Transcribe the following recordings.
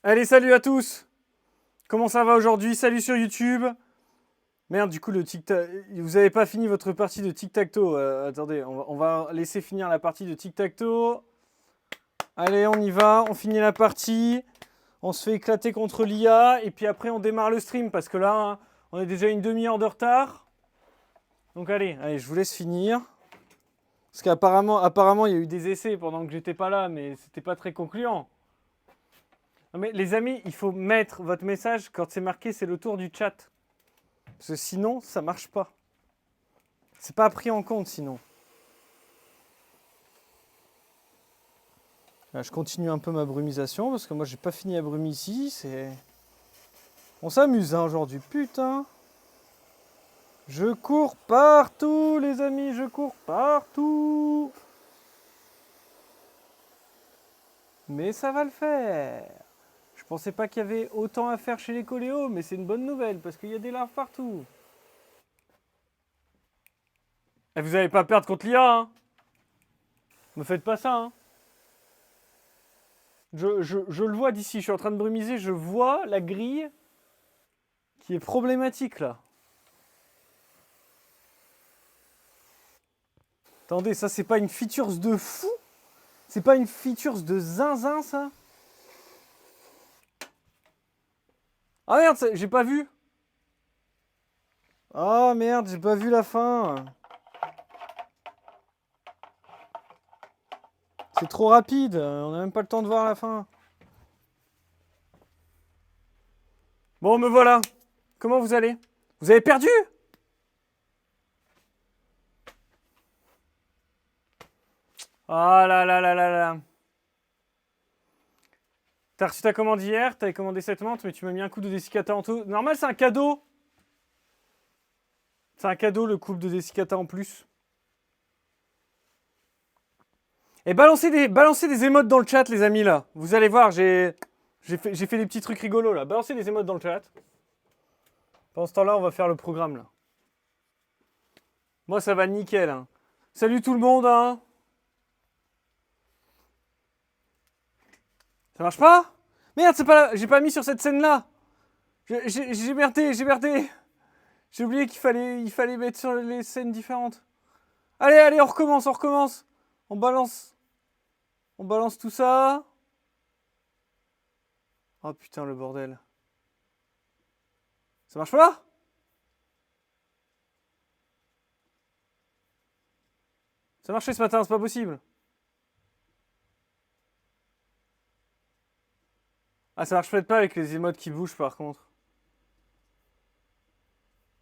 Allez, salut à tous. Comment ça va aujourd'hui? Salut sur YouTube. Merde, du coup, le tic-tac... Vous avez pas fini votre partie de tic-tac-toe. Attendez, on va laisser finir la partie de tic-tac-toe. Allez, on y va. On finit la partie. On se fait éclater contre l'IA. Et puis après, on démarre le stream. Parce que là, hein, on est déjà une demi-heure de retard. Donc allez, je vous laisse finir. Parce qu'apparemment, il y a eu des essais pendant que j'étais pas là. Mais c'était pas très concluant. Non mais les amis, il faut mettre votre message quand c'est marqué c'est le tour du chat. Parce que sinon, ça marche pas. C'est pas pris en compte sinon. Là, je continue un peu ma brumisation parce que moi j'ai pas fini la brume ici. On s'amuse hein, aujourd'hui. Putain. Je cours partout les amis, je cours partout. Mais ça va le faire. Je pensais pas qu'il y avait autant à faire chez les coléos, mais c'est une bonne nouvelle parce qu'il y a des larves partout. Et vous allez pas perdre contre l'IA, hein. Me faites pas ça, hein. Je le vois d'ici, je suis en train de brumiser, je vois la grille qui est problématique là. Attendez, ça c'est pas une features de fou? C'est pas une features de zinzin ça? Ah merde, j'ai pas vu. Ah merde, j'ai pas vu la fin. C'est trop rapide, on a même pas le temps de voir la fin. Bon, me voilà. Comment vous allez? Vous avez perdu? Ah là là là là là. T'as reçu ta commande hier, t'avais commandé cette menthe, mais tu m'as mis un coup de dessicata en tout. Normal, c'est un cadeau. C'est un cadeau, le couple de dessicata en plus. Et balancez des émotes dans le chat, les amis, là. Vous allez voir, j'ai fait des petits trucs rigolos, là. Balancez des émotes dans le chat. Pendant ce temps-là, on va faire le programme, là. Moi, ça va nickel, hein. Salut tout le monde, hein. Ça marche pas? Merde, c'est pas là. J'ai pas mis sur cette scène-là. J'ai merdé, j'ai merdé. J'ai oublié il fallait mettre sur les scènes différentes. Allez, allez, on recommence, on recommence. On balance. On balance tout ça. Oh putain, le bordel. Ça marche pas? Ça marchait ce matin, c'est pas possible. Ah, ça marche peut-être pas avec les émotes qui bougent par contre.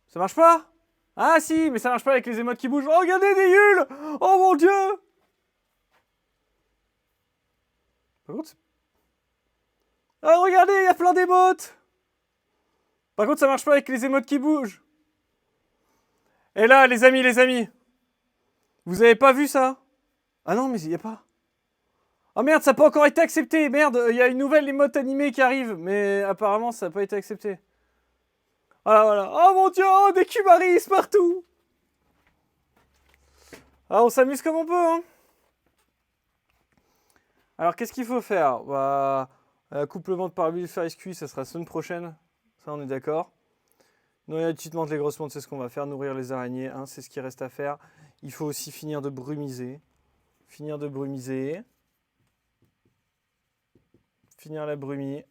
Ça marche pas? Ah si, mais ça marche pas avec les émotes qui bougent. Oh, regardez des Yules. Oh mon dieu. Par contre, ah, regardez, il y a plein d'émotes. Par contre, ça marche pas avec les émotes qui bougent. Et là, les amis, vous avez pas vu ça? Ah non, mais il y a pas. Oh merde, ça n'a pas encore été accepté. Merde, il y a une nouvelle émote animée qui arrive, mais apparemment, ça n'a pas été accepté. Voilà, voilà. Oh mon dieu, oh, des cubaris partout. Ah, on s'amuse comme on peut, hein. Alors, qu'est-ce qu'il faut faire? Bah, accouplement de pare-brise faire cuit, ça sera la semaine prochaine. Ça, on est d'accord. Nourrir gratuitement les grosses montes, c'est ce qu'on va faire. Nourrir les araignées, hein, c'est ce qui reste à faire. Il faut aussi finir de brumiser. Finir de brumiser. Finir la brumie.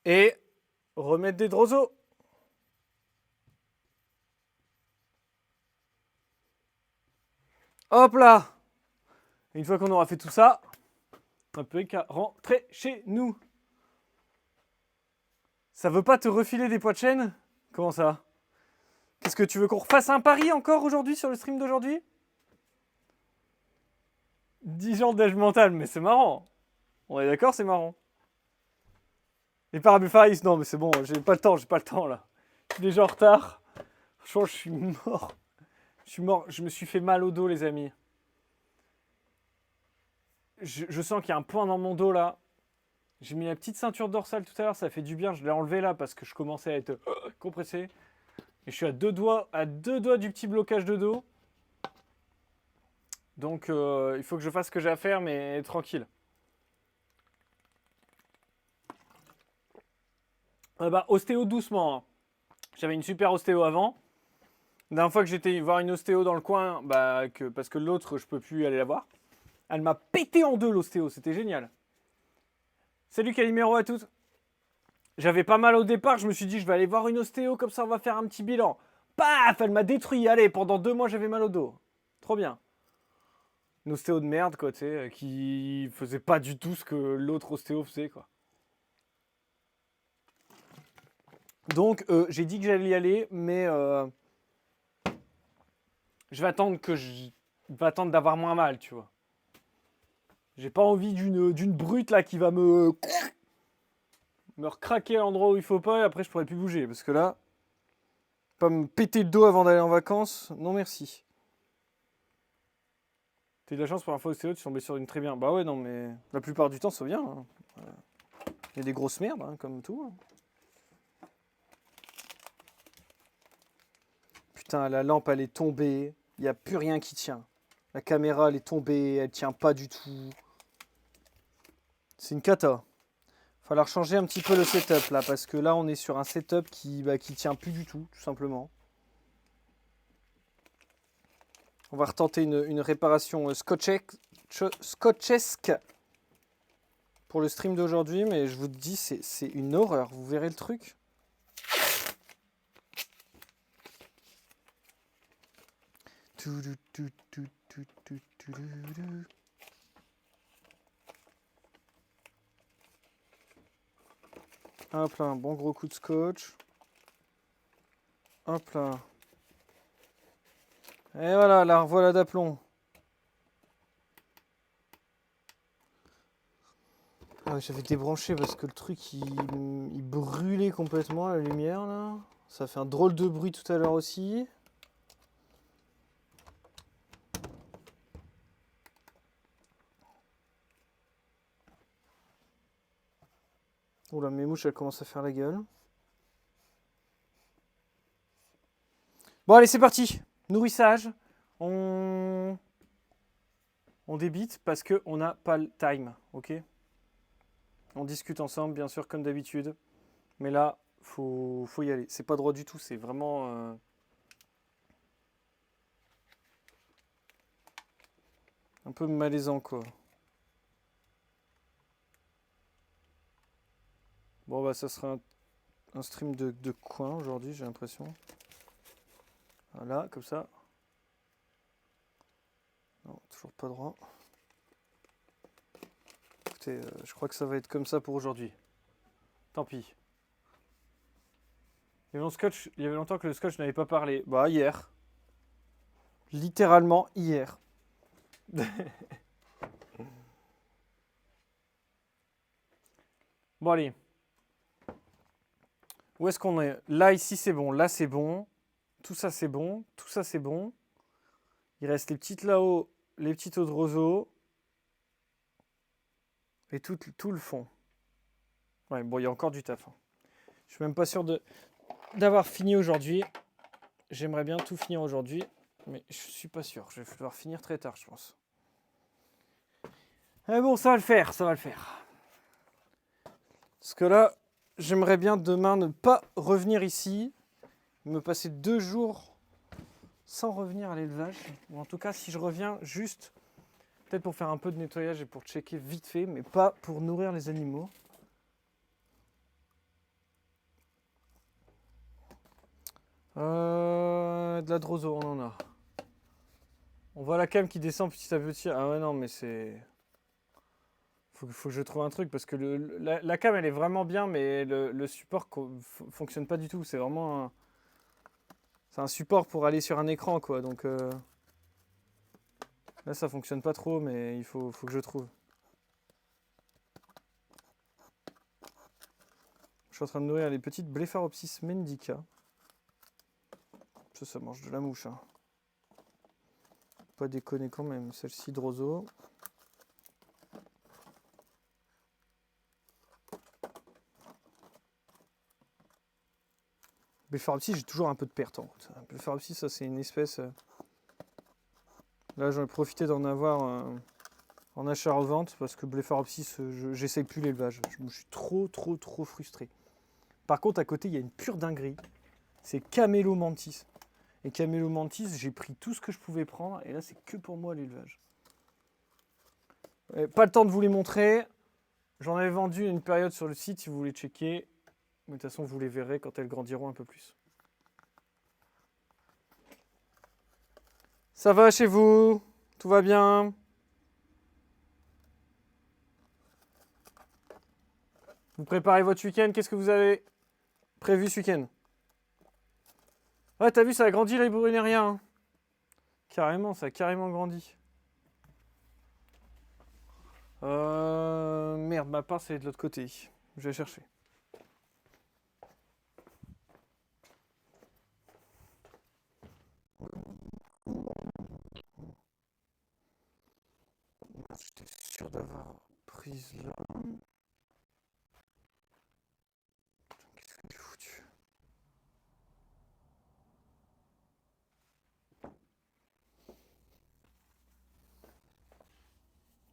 Et remettre des droseaux. Hop là. Une fois qu'on aura fait tout ça, on peut qu'à rentrer chez nous. Ça veut pas te refiler des poids de chaîne? Comment ça? Qu'est-ce que tu veux qu'on refasse un pari encore aujourd'hui sur le stream d'aujourd'hui? 10 ans d'âge mental, mais c'est marrant. On est d'accord, c'est marrant. Les parabufaris, non mais c'est bon, j'ai pas le temps là. Je suis déjà en retard. Franchement, je suis mort. Je suis mort, je me suis fait mal au dos les amis. Je sens qu'il y a un point dans mon dos là. J'ai mis la petite ceinture dorsale tout à l'heure, ça fait du bien. Je l'ai enlevé là parce que je commençais à être compressé. Et je suis à deux doigts du petit blocage de dos. Donc il faut que je fasse ce que j'ai à faire, mais tranquille. Ostéo doucement. Hein. J'avais une super ostéo avant. La dernière fois que j'étais voir une ostéo dans le coin, parce que l'autre, je peux plus aller la voir. Elle m'a pété en deux l'ostéo, c'était génial. Salut Calimero à tous. J'avais pas mal au départ, je me suis dit je vais aller voir une ostéo, comme ça on va faire un petit bilan. Paf, elle m'a détruit, allez, pendant 2 mois j'avais mal au dos. Trop bien. Une ostéo de merde, quoi, tu sais, qui faisait pas du tout ce que l'autre ostéo faisait, quoi. Donc, j'ai dit que j'allais y aller, mais je vais attendre d'avoir moins mal, tu vois. J'ai pas envie d'une brute, là, qui va me recraquer à l'endroit où il faut pas, et après je pourrais plus bouger, parce que là, pas me péter le dos avant d'aller en vacances, non merci. T'as eu de la chance pour la fois ostéo, tu tombais sur une très bien. Bah ouais, non, mais la plupart du temps, ça vient. Hein. Il y a des grosses merdes, hein, comme tout. Hein. Putain, la lampe, elle est tombée. Il n'y a plus rien qui tient. La caméra, elle est tombée. Elle tient pas du tout. C'est une cata. Falloir changer un petit peu le setup, là. Parce que là, on est sur un setup qui tient plus du tout, tout simplement. On va retenter une réparation scotchesque pour le stream d'aujourd'hui. Mais je vous dis, c'est une horreur. Vous verrez le truc. Hop là, un bon gros coup de scotch. Hop là. Et voilà, la revoilà d'aplomb. Ah, j'avais débranché parce que le truc il brûlait complètement la lumière là. Ça fait un drôle de bruit tout à l'heure aussi. Oula, mes mouches elles commencent à faire la gueule. Bon allez, c'est parti. Nourrissage. On débite parce qu'on n'a pas le time, ok? On discute ensemble, bien sûr, comme d'habitude. Mais là, faut y aller. C'est pas droit du tout, c'est vraiment... un peu malaisant, quoi. Bon, bah, ça sera un stream de coin aujourd'hui, j'ai l'impression. Voilà, comme ça. Non, toujours pas droit. Écoutez, je crois que ça va être comme ça pour aujourd'hui. Tant pis. Il y avait longtemps que le scotch n'avait pas parlé. Bah, hier. Littéralement, hier. Bon, allez. Où est-ce qu'on est? Là, ici, c'est bon. Là, c'est bon. Tout ça, c'est bon. Tout ça, c'est bon. Il reste les petites là-haut, les petites eaux de roseau. Et tout le fond. Ouais, bon, il y a encore du taf. Hein. Je suis même pas sûr d'avoir fini aujourd'hui. J'aimerais bien tout finir aujourd'hui. Mais je suis pas sûr. Je vais devoir finir très tard, je pense. Mais bon, ça va le faire. Ça va le faire. Parce que là, j'aimerais bien demain ne pas revenir ici. Me passer 2 jours sans revenir à l'élevage. Ou en tout cas, si je reviens, juste peut-être pour faire un peu de nettoyage et pour checker vite fait, mais pas pour nourrir les animaux. De la droso, on en a. On voit la cam qui descend petit à petit. Ah ouais, non, mais c'est... Faut que je trouve un truc parce que la cam, elle est vraiment bien, mais le support fonctionne pas du tout. C'est vraiment c'est un support pour aller sur un écran, quoi. Donc là, ça fonctionne pas trop, mais il faut que je trouve. Je suis en train de nourrir les petites Blepharopsis mendica. Ça mange de la mouche. Hein. Pas déconner quand même. Celle-ci, Droso. Blepharopsis, j'ai toujours un peu de perte en route. Blepharopsis, ça c'est une espèce... Là, j'en ai profité d'en avoir en achat-revente parce que Blepharopsis, j'essaye plus l'élevage. Je suis trop frustré. Par contre, à côté, il y a une pure dinguerie. C'est Camelot Mantis. Et Camelot Mantis, j'ai pris tout ce que je pouvais prendre. Et là, c'est que pour moi l'élevage. Pas le temps de vous les montrer. J'en avais vendu une période sur le site si vous voulez checker. Mais de toute façon, vous les verrez quand elles grandiront un peu plus. Ça va chez vous? Tout va bien? Vous préparez votre week-end? Qu'est-ce que vous avez prévu ce week-end? Ouais, t'as vu, ça a grandi les brunériens. Hein. Carrément, ça a carrément grandi. Merde, ma part, c'est de l'autre côté. Je vais chercher. J'étais sûr d'avoir prise là. Qu'est-ce que j'ai foutu?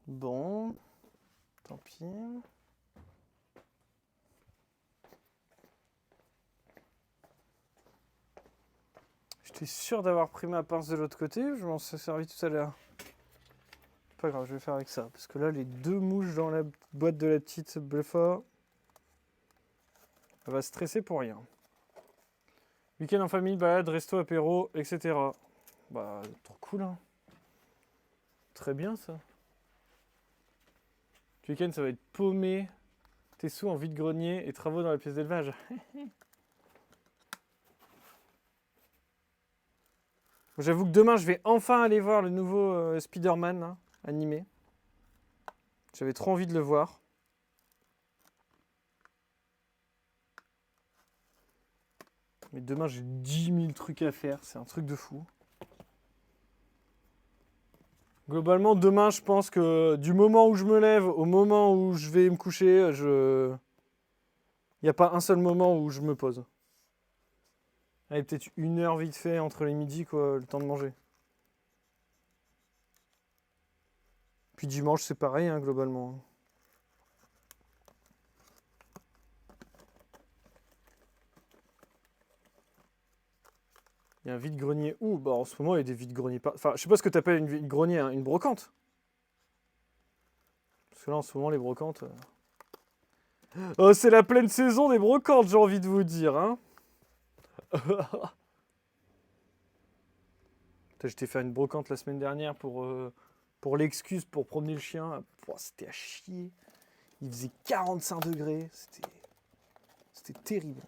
Bon, tant pis. J'étais sûr d'avoir pris ma pince de l'autre côté, je m'en suis servi tout à l'heure. Pas grave, je vais faire avec ça. Parce que là, les deux mouches dans la boîte de la petite Bluffa, elle va stresser pour rien. Week-end en famille, balade, resto, apéro, etc. Bah, trop cool, hein. Très bien, ça. Ce week-end, ça va être paumé, tes sous en vide-grenier et travaux dans la pièce d'élevage. J'avoue que demain, je vais enfin aller voir le nouveau Spider-Man là, animé. J'avais trop envie de le voir. Mais demain, j'ai 10 000 trucs à faire. C'est un truc de fou. Globalement, demain, je pense que du moment où je me lève au moment où je vais me coucher, il n'y a pas un seul moment où je me pose. Allez, peut-être 1 heure vite fait entre les midis, quoi, le temps de manger. Puis dimanche, c'est pareil, hein, globalement. Il y a un vide-grenier où? Bah, en ce moment, il y a des vide-greniers. Enfin, je sais pas ce que tu appelles une vide-grenier, hein, une brocante. Parce que là, en ce moment, les brocantes. Oh, c'est la pleine saison des brocantes, j'ai envie de vous dire, hein. J'étais faire une brocante la semaine dernière pour l'excuse pour promener le chien. Pouah, c'était à chier. Il faisait 45 degrés. C'était terrible.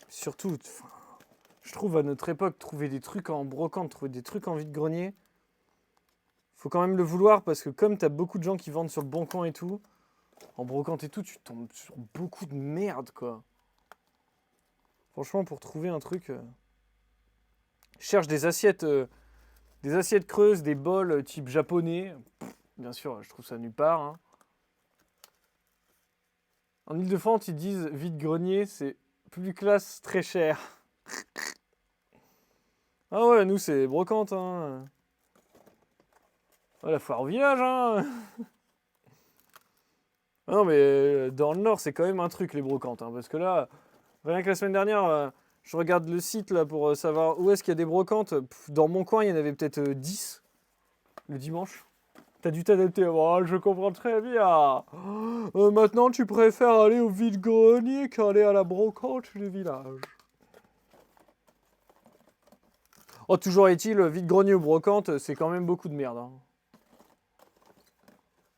Surtout, je trouve à notre époque, trouver des trucs en brocante, trouver des trucs en vide-grenier, faut quand même le vouloir parce que comme t'as beaucoup de gens qui vendent sur le bon coin et tout, en brocante et tout, tu tombes sur beaucoup de merde, quoi. Franchement, pour trouver un truc... Je cherche des assiettes creuses, des bols type japonais. Bien sûr, je trouve ça nulle part. Hein. En Ile-de-France, ils disent vide-grenier, c'est plus classe, très cher. Ah ouais, nous, c'est brocante. Hein. Ouais, la foire au village. Hein. Ah non, mais dans le Nord, c'est quand même un truc, les brocantes. Hein, parce que là, rien que la semaine dernière, je regarde le site là pour savoir où est-ce qu'il y a des brocantes. Dans mon coin, il y en avait peut-être 10 le dimanche. T'as dû t'adapter. Oh, je comprends très bien. Maintenant, tu préfères aller au vide-grenier qu'aller à la brocante du village. Oh, toujours est-il, vide-grenier ou brocante, c'est quand même beaucoup de merde. Hein.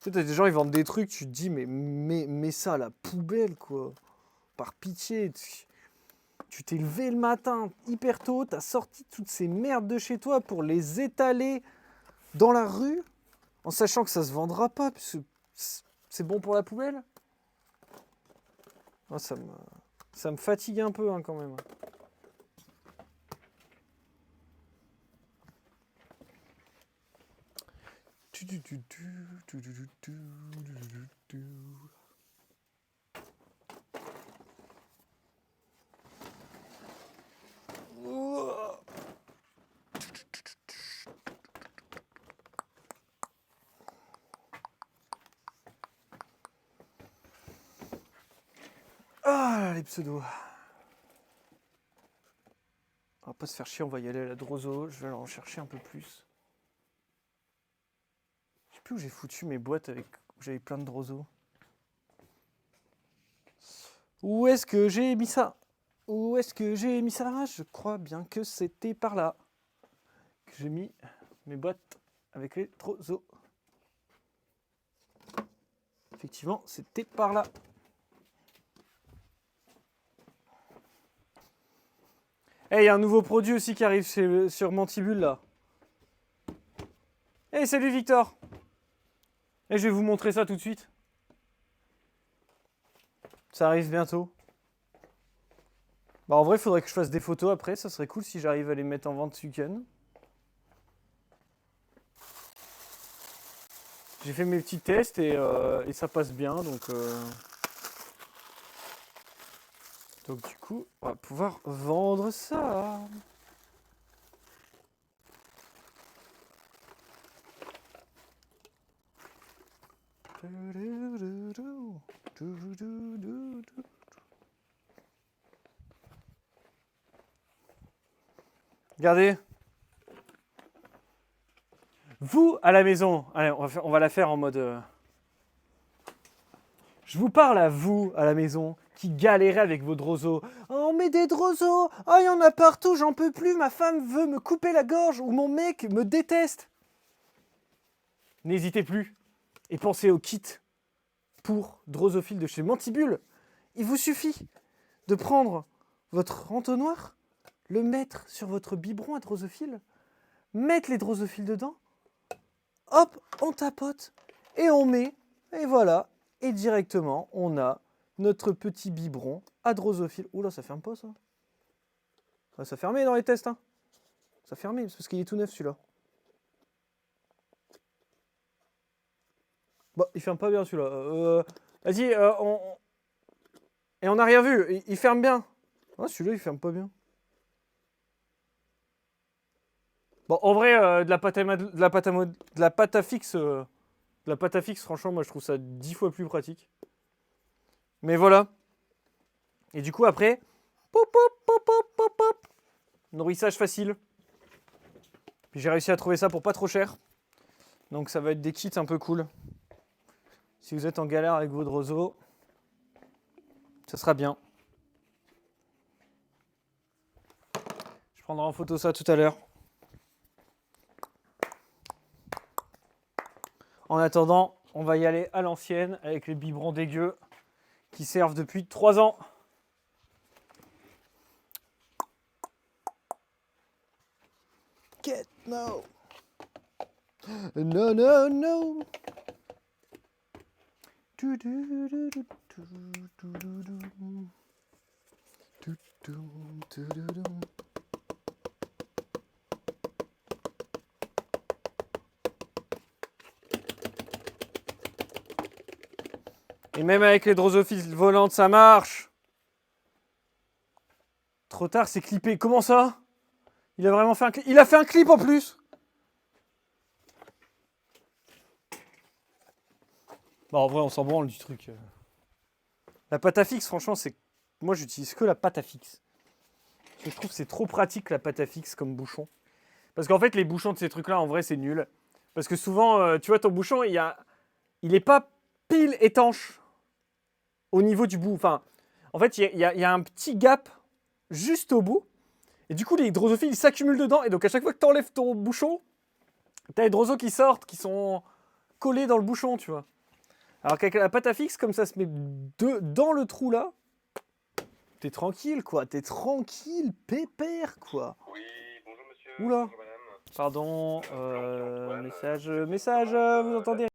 Tu sais, t'as des gens, ils vendent des trucs, tu te dis, mais mets ça à la poubelle, quoi. Par pitié. Tu t'es levé le matin hyper tôt, t'as sorti toutes ces merdes de chez toi pour les étaler dans la rue, en sachant que ça se vendra pas, parce que c'est bon pour la poubelle. Ah, ça me fatigue un peu, hein, quand même. Ah, les pseudos. On va pas se faire chier, on va y aller à la Droso. Je vais en chercher un peu plus. Je sais plus où j'ai foutu mes boîtes avec où j'avais plein de Droso. Où est-ce que j'ai mis ça? Où est-ce que j'ai mis ça? Je crois bien que c'était par là que j'ai mis mes boîtes avec les Droso. Effectivement, c'était par là. Eh, il y a un nouveau produit aussi qui arrive sur Mantibule là. Eh, salut Victor. Et je vais vous montrer ça tout de suite. Ça arrive bientôt. Bah en vrai, il faudrait que je fasse des photos après. Ça serait cool si j'arrive à les mettre en vente ce week-end. J'ai fait mes petits tests et ça passe bien. Donc du coup, on va pouvoir vendre ça. Regardez. Vous, à la maison, allez, on va la faire en mode... Je vous parle à vous, à la maison, qui galérez avec vos Droso. Oh, mais des Droso! Oh, il y en a partout, j'en peux plus, ma femme veut me couper la gorge, ou mon mec me déteste. N'hésitez plus, et pensez au kit pour Drosophile de chez Mantibule. Il vous suffit de prendre votre entonnoir, le mettre sur votre biberon à Drosophile, mettre les Drosophiles dedans, hop, on tapote, et on met, et voilà, et directement, on a notre petit biberon à Drosophile. Oula, ça ferme pas ça. Ça fermait dans les tests, hein. Ça fermait, parce qu'il est tout neuf celui-là. Bon, il ferme pas bien celui-là. Vas-y, et on n'a rien vu, il ferme bien. Ah, celui-là, il ferme pas bien. Bon, en vrai, de la pâte à fixe, franchement, moi, je trouve ça 10 fois plus pratique. Mais voilà. Et du coup, après, pop, pop, pop, pop, pop, pop. Nourrissage facile. Puis j'ai réussi à trouver ça pour pas trop cher. Donc ça va être des kits un peu cool. Si vous êtes en galère avec vos Droso, ça sera bien. Je prendrai en photo ça tout à l'heure. En attendant, on va y aller à l'ancienne avec les biberons dégueux qui servent depuis 3 ans. Get no. No, no, no. Et même avec les drosophiles volantes, ça marche. Trop tard, c'est clippé. Comment ça? Il a vraiment fait un clip. Il a fait un clip en plus. Bon, en vrai, on s'en branle du truc. La pâte à fixe, franchement, c'est... Moi, j'utilise que la pâte à fixe. Je trouve que c'est trop pratique, la pâte à fixe, comme bouchon. Parce qu'en fait, les bouchons de ces trucs-là, en vrai, c'est nul. Parce que souvent, tu vois, ton bouchon, il est pas pile étanche au niveau du bout. Enfin, en fait, il y a un petit gap juste au bout. Et du coup, les drosophiles, ils s'accumulent dedans. Et donc, à chaque fois que tu enlèves ton bouchon, t'as les drosos qui sortent, qui sont collés dans le bouchon, tu vois. Alors qu'avec la pâte à fixe, comme ça se met dans le trou là, t'es tranquille, quoi. T'es tranquille, pépère, quoi. Oui, bonjour monsieur. Oula. Bonjour madame. Pardon, Jean-Pierre Antoine, message, vous entendez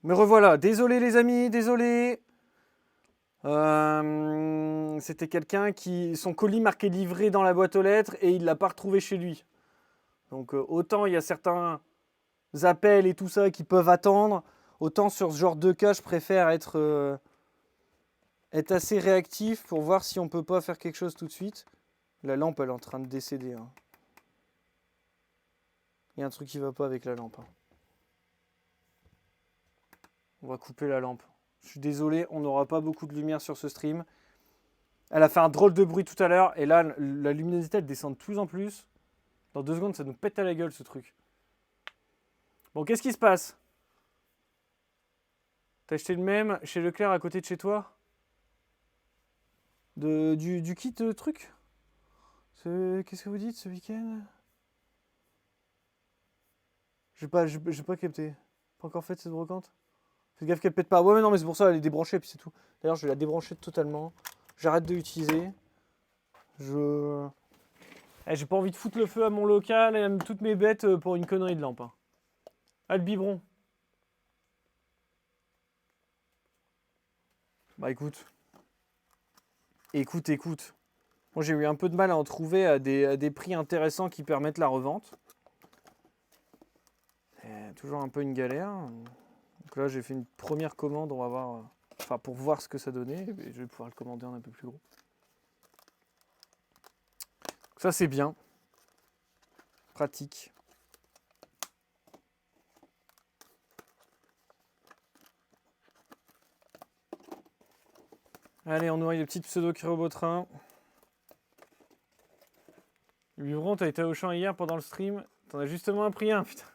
Me revoilà. Désolé les amis, désolé. C'était quelqu'un qui... Son colis marqué livré dans la boîte aux lettres et il l'a pas retrouvé chez lui. Donc autant il y a certains appels et tout ça qui peuvent attendre, autant sur ce genre de cas, je préfère être assez réactif pour voir si on peut pas faire quelque chose tout de suite. La lampe, elle est en train de décéder. Hein. Il y a un truc qui va pas avec la lampe. Hein. On va couper la lampe. Je suis désolé, on n'aura pas beaucoup de lumière sur ce stream. Elle a fait un drôle de bruit tout à l'heure. Et là, la luminosité, elle descend de plus en plus. Dans 2 secondes, ça nous pète à la gueule, ce truc. Bon, qu'est-ce qui se passe? T'as acheté le même chez Leclerc à côté de chez toi? Du kit truc? Qu'est-ce que vous dites ce week-end? J'ai pas capté. Pas encore fait cette brocante? Faites gaffe qu'elle pète pas. Ouais, mais non, mais c'est pour ça, elle est débranchée, puis c'est tout. D'ailleurs, je vais la débrancher totalement. J'arrête de l'utiliser. J'ai pas envie de foutre le feu à mon local et à toutes mes bêtes pour une connerie de lampe. Hein. Ah, le biberon. Bah écoute. Écoute. Moi, j'ai eu un peu de mal à en trouver à des prix intéressants qui permettent la revente. Toujours un peu une galère. Donc là, j'ai fait une première commande. On va voir. Enfin, pour voir ce que ça donnait. Et je vais pouvoir le commander en un peu plus gros. Donc ça, c'est bien. Pratique. Allez, on nourrit les petites pseudo-chirobotrin. Le biberon, t'as été au champ hier pendant le stream. T'en as justement pris un, putain.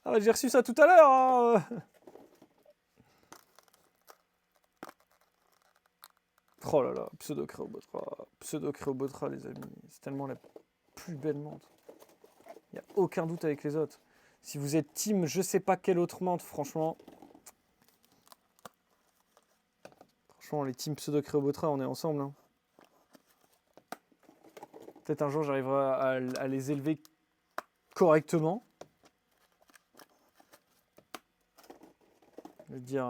Ah bah j'ai reçu ça tout à l'heure. Hein. Oh là là, pseudo-chirobotrin, les amis. C'est tellement la plus belle menthe. Il n'y a aucun doute avec les autres. Si vous êtes team je sais pas quelle autre menthe, franchement. Franchement, les teams pseudo-chirobotrin, on est ensemble. Hein. Peut-être un jour j'arriverai à les élever correctement. Je veux dire,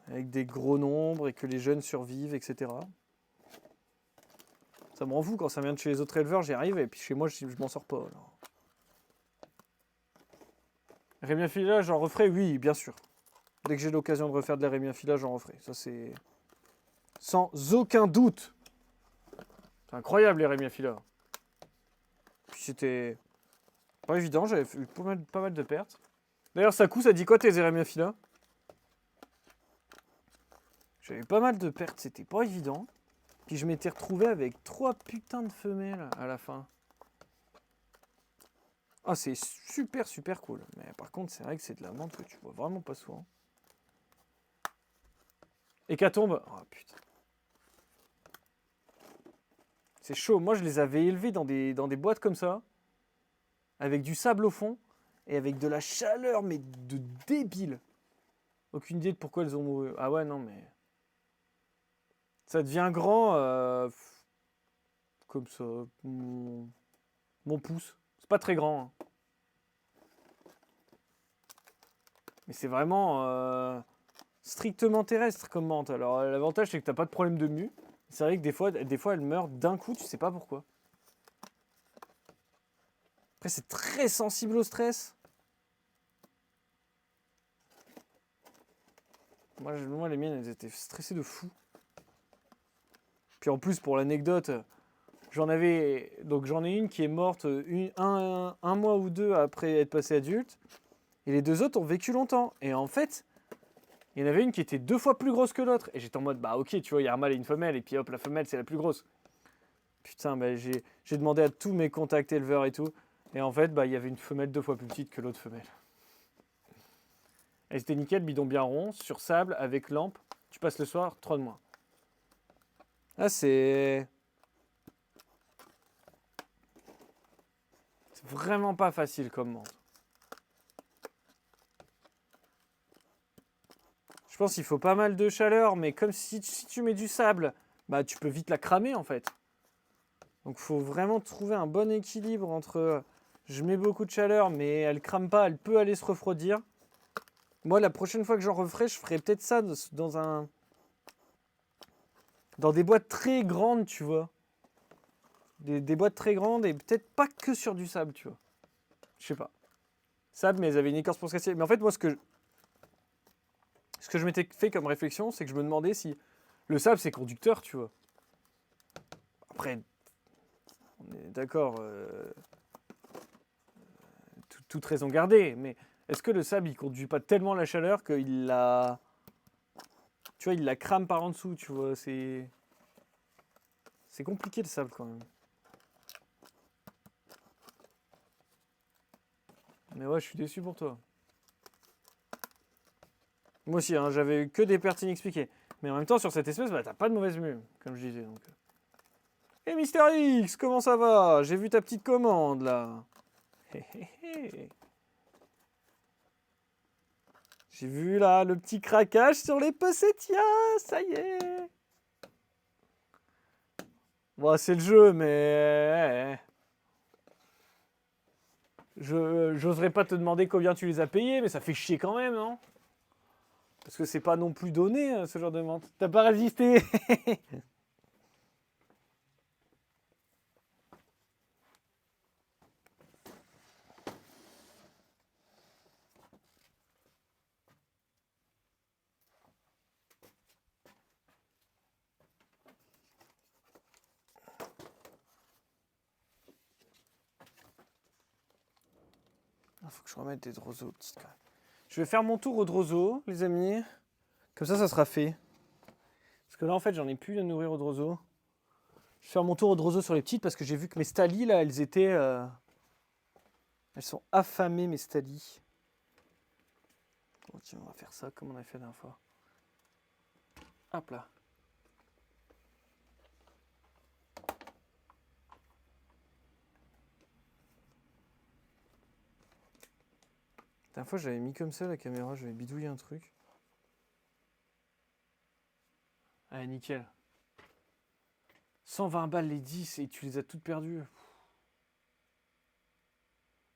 avec des gros nombres et que les jeunes survivent, etc. Ça me rend fou quand ça vient de chez les autres éleveurs, j'y arrive et puis chez moi je m'en sors pas. Alors. Rémien Fila, j'en referai? Oui, bien sûr. Dès que j'ai l'occasion de refaire de la Rémien Fila, j'en referai. Ça c'est sans aucun doute. C'est incroyable les Rémien Fila. Puis c'était pas évident, j'avais eu pas mal de pertes. D'ailleurs, Sakou, ça dit quoi tes Rémien Fila? J'avais pas mal de pertes, c'était pas évident. Puis je m'étais retrouvé avec 3 putains de femelles à la fin. Ah, c'est super super cool. Mais par contre, c'est vrai que c'est de la menthe que tu vois vraiment pas souvent. Hécatombe. Oh putain. C'est chaud. Moi, je les avais élevés dans des boîtes comme ça. Avec du sable au fond. Et avec de la chaleur, mais de débile. Aucune idée de pourquoi elles ont mouru. Ah ouais, non, mais... Ça devient grand, comme ça, mon pouce. C'est pas très grand. Hein. Mais c'est vraiment strictement terrestre comme menthe. Alors l'avantage c'est que t'as pas de problème de mue. C'est vrai que des fois elle meurt d'un coup, tu sais pas pourquoi. Après c'est très sensible au stress. Moi les miennes elles étaient stressées de fou. Puis en plus, pour l'anecdote, j'en ai une qui est morte un mois ou 2 après être passée adulte. Et les 2 autres ont vécu longtemps. Et en fait, il y en avait une qui était 2 fois plus grosse que l'autre. Et j'étais en mode, bah ok, tu vois, il y a un mâle et une femelle. Et puis hop, la femelle, c'est la plus grosse. Putain, bah, j'ai demandé à tous mes contacts éleveurs et tout. Et en fait, bah, il y avait une femelle 2 fois plus petite que l'autre femelle. Elle était nickel, bidon bien rond, sur sable, avec lampe. Tu passes le soir, 3 de moins. Ah, c'est vraiment pas facile comme menthe. Je pense qu'il faut pas mal de chaleur, mais comme si tu mets du sable, bah tu peux vite la cramer en fait. Donc il faut vraiment trouver un bon équilibre entre Je mets beaucoup de chaleur, mais elle crame pas, elle peut aller se refroidir. Moi, la prochaine fois que j'en referai, je ferai peut-être ça dans des boîtes très grandes, tu vois. Des boîtes très grandes et peut-être pas que sur du sable, tu vois. Je sais pas. Sable, mais elles avaient une écorce pour se casser. Mais en fait, moi, ce que je m'étais fait comme réflexion, c'est que je me demandais si le sable, c'est conducteur, tu vois. Après, on est d'accord, toute raison gardée, mais est-ce que le sable, il conduit pas tellement la chaleur qu'il la... Tu vois, il la crame par en dessous, tu vois, c'est compliqué le sable quand même. Mais ouais, je suis déçu pour toi. Moi aussi, hein, j'avais eu que des pertes inexpliquées. Mais en même temps, sur cette espèce, bah, t'as pas de mauvaise mue, comme je disais. Donc. Et Mister X, comment ça va? J'ai vu ta petite commande, là. J'ai vu, là, le petit craquage sur les possetias, ça y est. Bon, c'est le jeu, mais... J'oserais pas te demander combien tu les as payés, mais ça fait chier quand même, non? Parce que c'est pas non plus donné, ce genre de vente. T'as pas résisté. Il faut que je remette des droseaux, petites quand même. Je vais faire mon tour au droseau, les amis. Comme ça sera fait. Parce que là, en fait, j'en ai plus à nourrir au droseau. Je vais faire mon tour au droseau sur les petites parce que j'ai vu que mes stalis, là, elles étaient... Elles sont affamées, mes stalis. Bon, tiens, on va faire ça comme on a fait la dernière fois. Hop là. La dernière fois, j'avais mis comme ça la caméra, j'avais bidouillé un truc. Ah, nickel. 120 balles les 10 et tu les as toutes perdues.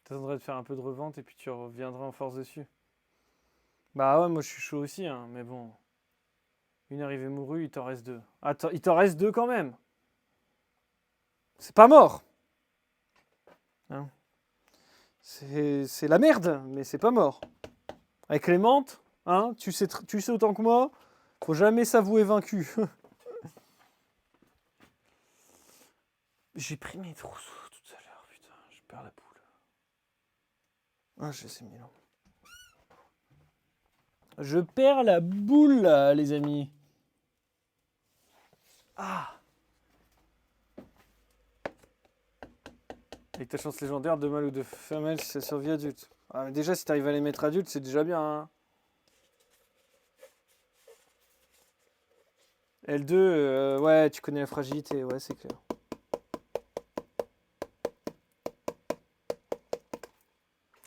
T'attendrais de faire un peu de revente et puis tu reviendras en force dessus. Bah ouais, moi je suis chaud aussi, hein, mais bon. Une arrivée mourue, il t'en reste deux. Attends, il t'en reste deux quand même. C'est pas mort. Hein, c'est la merde, mais c'est pas mort. Avec les menthes, hein, tu sais autant que moi, faut jamais s'avouer vaincu. J'ai pris mes trousseaux tout à l'heure, putain, je perds la poule. Ah, je sais mis là. Je perds la boule, là, les amis. Ah. Avec ta chance légendaire de mâle ou de femelle si ça survit adulte. Ah, mais déjà, si t'arrives à les mettre adultes, c'est déjà bien. Hein. L2, ouais, tu connais la fragilité, ouais, c'est clair.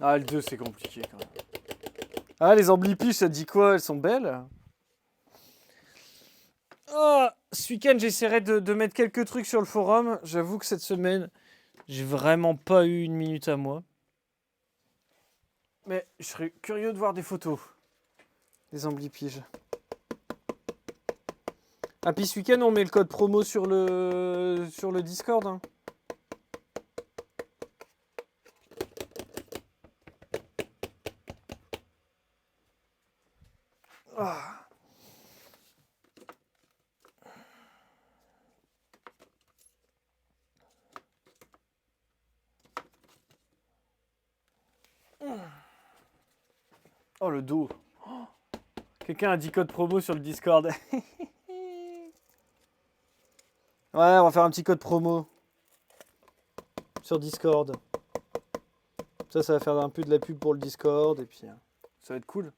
Ah, L2, c'est compliqué quand même. Ah, les amblipiches, ça te dit quoi? Elles sont belles? Oh, ce week-end, j'essaierai de mettre quelques trucs sur le forum. J'avoue que cette semaine, j'ai vraiment pas eu une minute à moi. Mais je serais curieux de voir des photos. Des amblipiges. Ah, puis ce week-end, on met le code promo sur le Discord. Hein. Ah. Oh, le dos. Oh. Quelqu'un a dit code promo sur le Discord. Ouais, on va faire un petit code promo sur Discord. Ça va faire un peu de la pub pour le Discord et puis ça va être cool.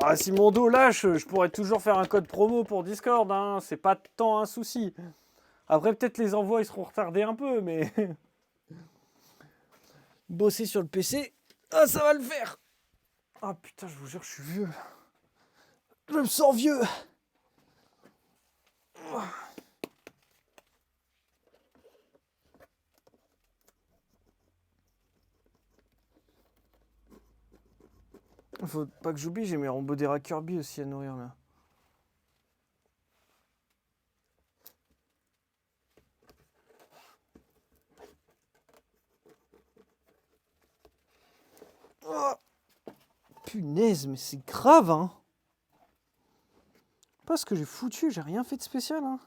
Ah, si mon dos lâche, je pourrais toujours faire un code promo pour Discord. Hein. C'est pas tant un souci. Après, peut-être les envois ils seront retardés un peu, mais bosser sur le PC, ah, ça va le faire. Ah putain, je vous jure, je suis vieux. Je me sens vieux. Faut pas que j'oublie, j'ai mes Rhombodera Kirby aussi à nourrir là. Oh, punaise, mais c'est grave, hein. Pas ce que j'ai foutu, j'ai rien fait de spécial, hein.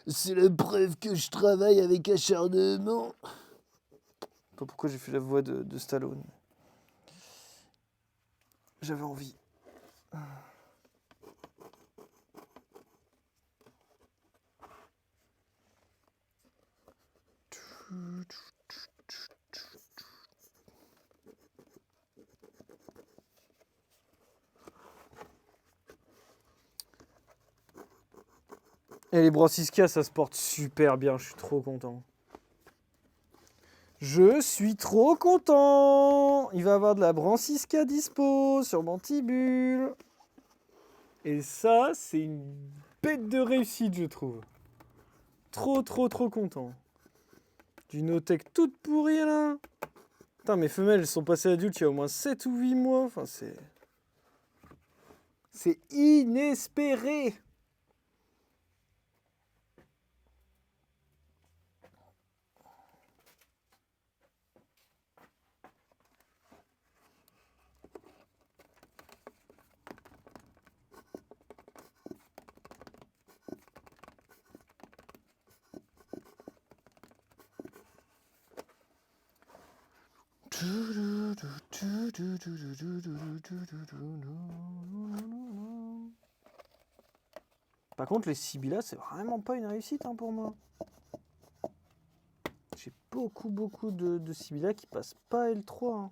C'est la preuve que je travaille avec acharnement. Je sais pas pourquoi j'ai fait la voix de Stallone. J'avais envie. Et les Bransisca, ça se porte super bien, je suis trop content. Je suis trop content. Il va y avoir de la Bransisca dispo sur Mantibule. Et ça, c'est une bête de réussite, je trouve. Trop content. Du no-tech toute pourrie, là. Putain, mes femelles, elles sont passées adultes il y a au moins 7 ou 8 mois. Enfin, c'est... C'est inespéré. Par contre, les Sibylla, c'est vraiment pas une réussite hein, pour moi. J'ai beaucoup de Sibylla qui passent pas L3. Hein.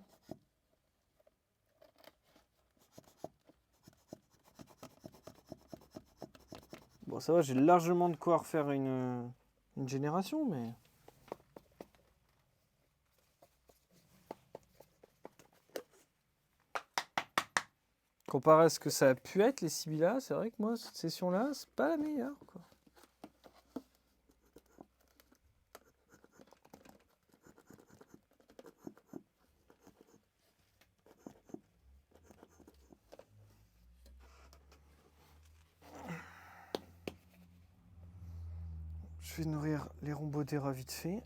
Bon, ça va, j'ai largement de quoi refaire une génération, mais... Comparé à ce que ça a pu être, les Sibylla, c'est vrai que moi, cette session-là, c'est pas la meilleure, quoi. Je vais nourrir les Rhombodera vite fait.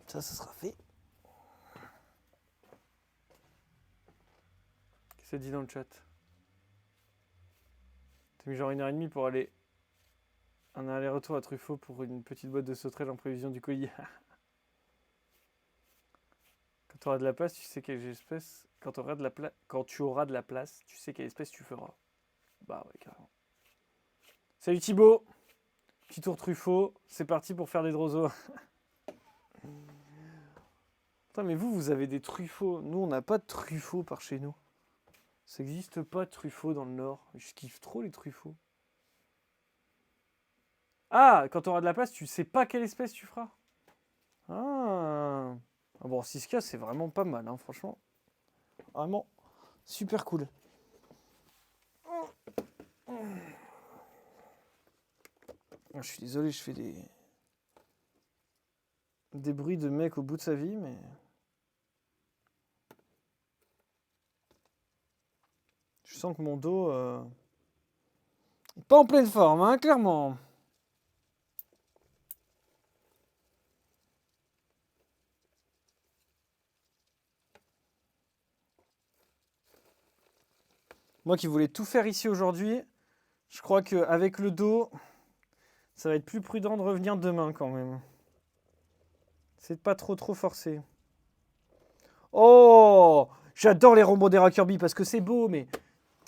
Ça sera fait. Qu'est-ce que ça dit dans le chat? T'as mis genre 1h30 pour aller... Un aller-retour à Truffaut pour une petite boîte de sauterelles en prévision du colis. Quand tu auras de la place, tu sais quelle espèce... Quand tu auras de la place, tu sais quelle espèce tu feras. Bah ouais, carrément. Salut Thibaut. Petit tour Truffaut. C'est parti pour faire des Droso. Putain, mais vous avez des truffauts. Nous, on n'a pas de truffauts par chez nous. Ça n'existe pas de truffauts dans le Nord. Je kiffe trop les truffauts. Ah, quand tu auras de la place, tu sais pas quelle espèce tu feras. Ah. Bon, 6K, c'est vraiment pas mal, hein, franchement. Vraiment super cool. Je suis désolé, je fais des bruits de mec au bout de sa vie, mais... Je sens que mon dos est pas en pleine forme, hein, clairement. Moi qui voulais tout faire ici aujourd'hui, je crois qu'avec le dos, ça va être plus prudent de revenir demain quand même. C'est pas trop forcé. Oh, j'adore les Rhombodera Kirby parce que c'est beau, mais...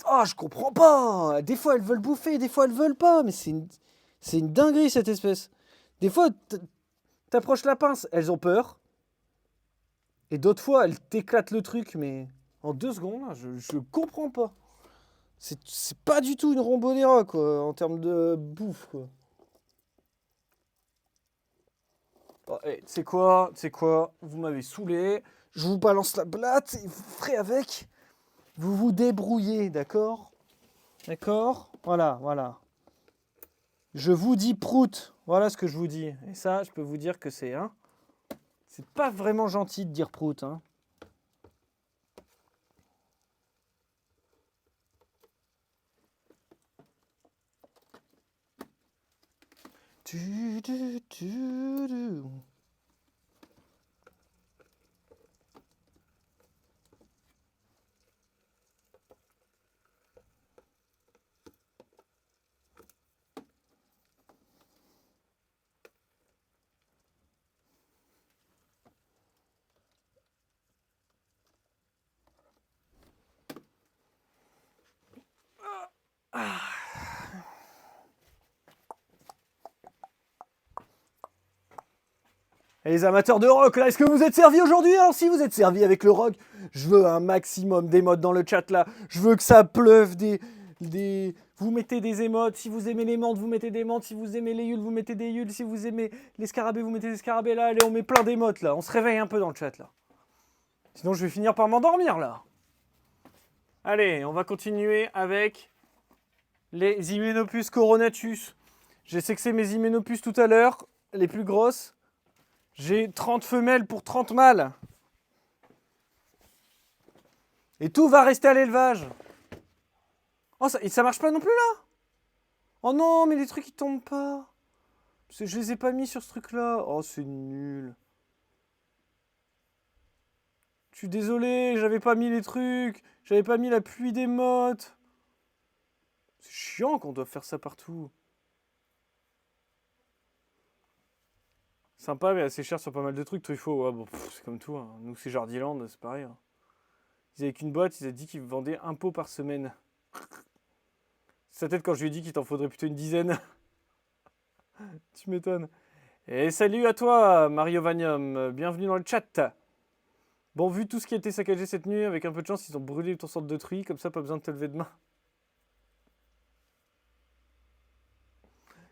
Oh, je comprends pas. Des fois, elles veulent bouffer, des fois, elles veulent pas. Mais c'est une dinguerie, cette espèce. Des fois, t'approches la pince, elles ont peur. Et d'autres fois, elles t'éclatent le truc, mais en 2 secondes, là, je comprends pas. C'est pas du tout une Rhombodera, quoi, en termes de bouffe, quoi. Oh, hey, c'est quoi? Vous m'avez saoulé. Je vous balance la blatte et vous ferez avec. Vous vous débrouillez, d'accord? D'accord? Voilà. Je vous dis prout. Voilà ce que je vous dis. Et ça, je peux vous dire que c'est... Hein, C'est pas vraiment gentil de dire prout, hein. Et les amateurs de rock, là, est-ce que vous êtes servis aujourd'hui? Alors si vous êtes servis avec le rock, je veux un maximum d'émotes dans le chat là. Je veux que ça pleuve des... Vous mettez des émotes. Si vous aimez les menthes, vous mettez des menthes. Si vous aimez les yules, vous mettez des yules. Si vous aimez les scarabées, vous mettez des scarabées là. Allez, on met plein d'émotes là. On se réveille un peu dans le chat là. Sinon, je vais finir par m'endormir là. Allez, on va continuer avec les Hyménopus coronatus. J'ai sexé mes Hyménopus tout à l'heure, les plus grosses. J'ai 30 femelles pour 30 mâles. Et tout va rester à l'élevage. Oh, ça marche pas non plus là? Oh non, mais les trucs ils tombent pas. Je les ai pas mis sur ce truc là. Oh, c'est nul. Je suis désolé, j'avais pas mis les trucs. J'avais pas mis la pluie des mottes. C'est chiant qu'on doive faire ça partout. Sympa, mais assez cher sur pas mal de trucs. Truffaut, ouais, bon, c'est comme tout. Hein. Nous, c'est Jardiland, c'est pareil. Hein. Ils avaient qu'une boîte, ils avaient dit qu'ils vendaient un pot par semaine. Sa tête quand je lui ai dit qu'il t'en faudrait plutôt une dizaine. Tu m'étonnes. Et salut à toi, Mario Vanium. Bienvenue dans le chat. Bon, vu tout ce qui a été saccagé cette nuit, avec un peu de chance, ils ont brûlé ton centre de tri. Comme ça, pas besoin de te lever demain.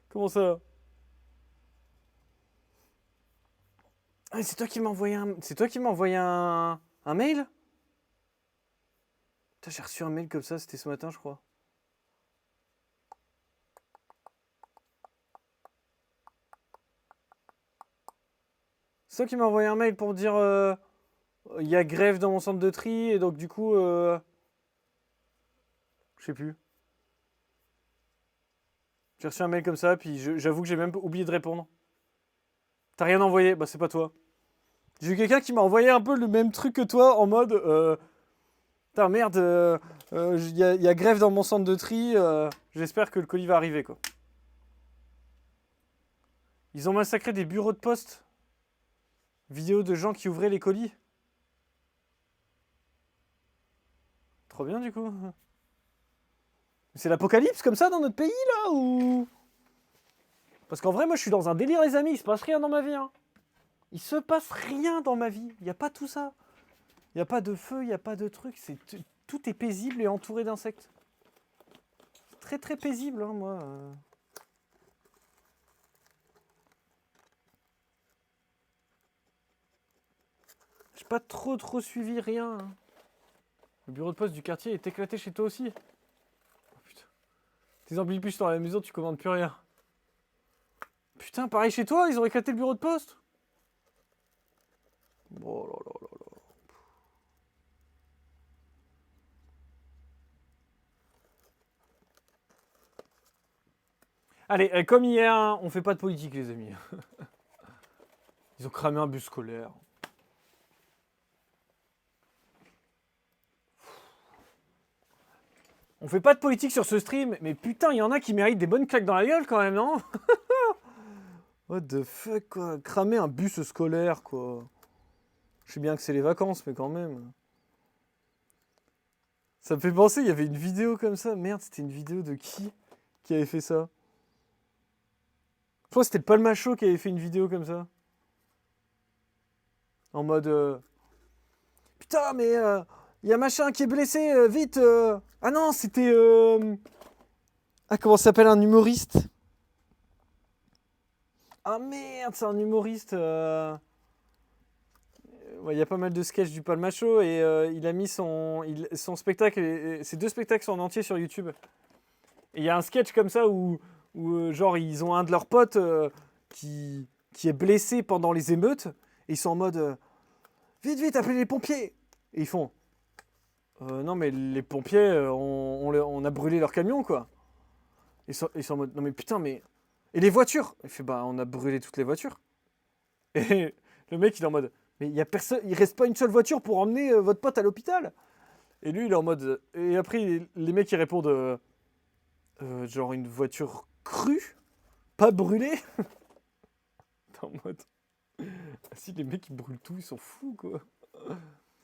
Comment ça? Ah, c'est toi qui m'as envoyé un... C'est toi qui m'as envoyé un mail? Putain, j'ai reçu un mail comme ça, c'était ce matin, je crois. C'est toi qui m'as envoyé un mail pour me dire... Il y a grève dans mon centre de tri, et donc du coup... Je sais plus. J'ai reçu un mail comme ça, puis j'avoue que j'ai même oublié de répondre. T'as rien envoyé? Bah c'est pas toi. J'ai eu quelqu'un qui m'a envoyé un peu le même truc que toi, en mode... Putain, merde, y a grève dans mon centre de tri, j'espère que le colis va arriver, quoi. Ils ont massacré des bureaux de poste. Vidéo de gens qui ouvraient les colis. Trop bien, du coup. C'est l'apocalypse, comme ça, dans notre pays, là, ou... Parce qu'en vrai, moi, je suis dans un délire, les amis, il se passe rien dans ma vie, hein. Il se passe rien dans ma vie, il n'y a pas tout ça. Il n'y a pas de feu, il n'y a pas de truc, tout est paisible et entouré d'insectes. Très très paisible, hein, moi. J'ai pas trop suivi rien. Hein. Le bureau de poste du quartier est éclaté chez toi aussi. Oh, putain. Tes amplis dans la maison, tu commandes plus rien. Putain, pareil chez toi, ils ont éclaté le bureau de poste. Oh là là là là. Allez, comme hier, hein, on fait pas de politique, les amis. Ils ont cramé un bus scolaire. On fait pas de politique sur ce stream, mais putain, il y en a qui méritent des bonnes claques dans la gueule quand même, non? What the fuck, quoi. Cramer un bus scolaire, quoi. Je sais bien que c'est les vacances, mais quand même. Ça me fait penser, il y avait une vidéo comme ça. Merde, c'était une vidéo de qui avait fait ça? Je crois que c'était le Palmacho qui avait fait une vidéo comme ça. En mode... Putain, mais... Il y a machin qui est blessé, vite Ah non, c'était... Ah, comment s'appelle un humoriste? Ah merde, c'est un humoriste... Il y a pas mal de sketchs du Palmacho et il a mis son spectacle, ses 2 spectacles sont en entier sur YouTube. Et il y a un sketch comme ça où genre ils ont un de leurs potes qui est blessé pendant les émeutes Et ils sont en mode vite, vite, appelez les pompiers. Et ils font non, mais les pompiers, on a brûlé leur camion, quoi. Ils sont en mode non, mais putain, mais. Et les voitures? Il fait bah, on a brûlé toutes les voitures. Et le mec, il est en mode mais il y a personne, il reste pas une seule voiture pour emmener votre pote à l'hôpital. Et lui, il est en mode. Et après, les mecs, ils répondent genre une voiture crue, pas brûlée. T'es en mode. Ah, si les mecs, ils brûlent tout, ils sont fous, quoi.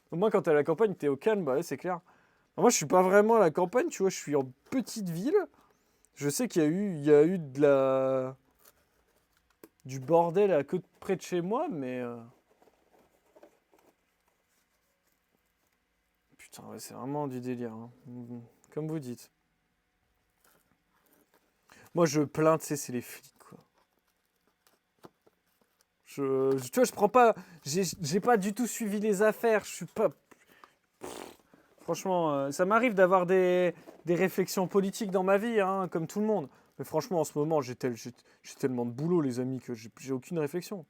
Au moins, quand t'es à la campagne, t'es au calme, bah ouais, c'est clair. Moi, je suis pas vraiment à la campagne, tu vois, je suis en petite ville. Je sais qu'il y a eu du bordel à côté près de chez moi, mais. Putain, ouais, c'est vraiment du délire, hein. Comme vous dites. Moi, je plains, tu sais, c'est les flics, quoi. Tu vois, je prends pas. J'ai pas du tout suivi les affaires. Je suis pas. Franchement, ça m'arrive d'avoir des réflexions politiques dans ma vie, hein, comme tout le monde. Mais franchement, en ce moment, j'ai tellement de boulot, les amis, que j'ai aucune réflexion.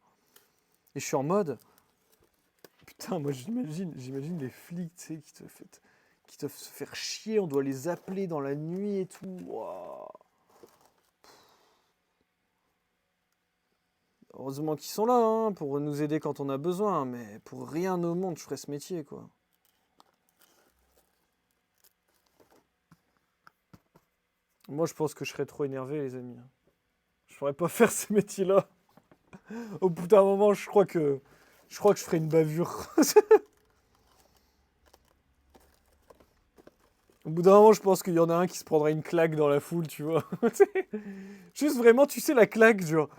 Et je suis en mode. Putain, moi, j'imagine les flics, tu sais, qui doivent se faire chier. On doit les appeler dans la nuit et tout. Waouh. Heureusement qu'ils sont là, hein, pour nous aider quand on a besoin, mais pour rien au monde, je ferais ce métier, quoi. Moi, je pense que je serais trop énervé, les amis. Je pourrais pas faire ce métier-là. Au bout d'un moment, je crois que je ferais une bavure. Au bout d'un moment, je pense qu'il y en a un qui se prendrait une claque dans la foule, tu vois. Juste vraiment, tu sais, la claque, genre.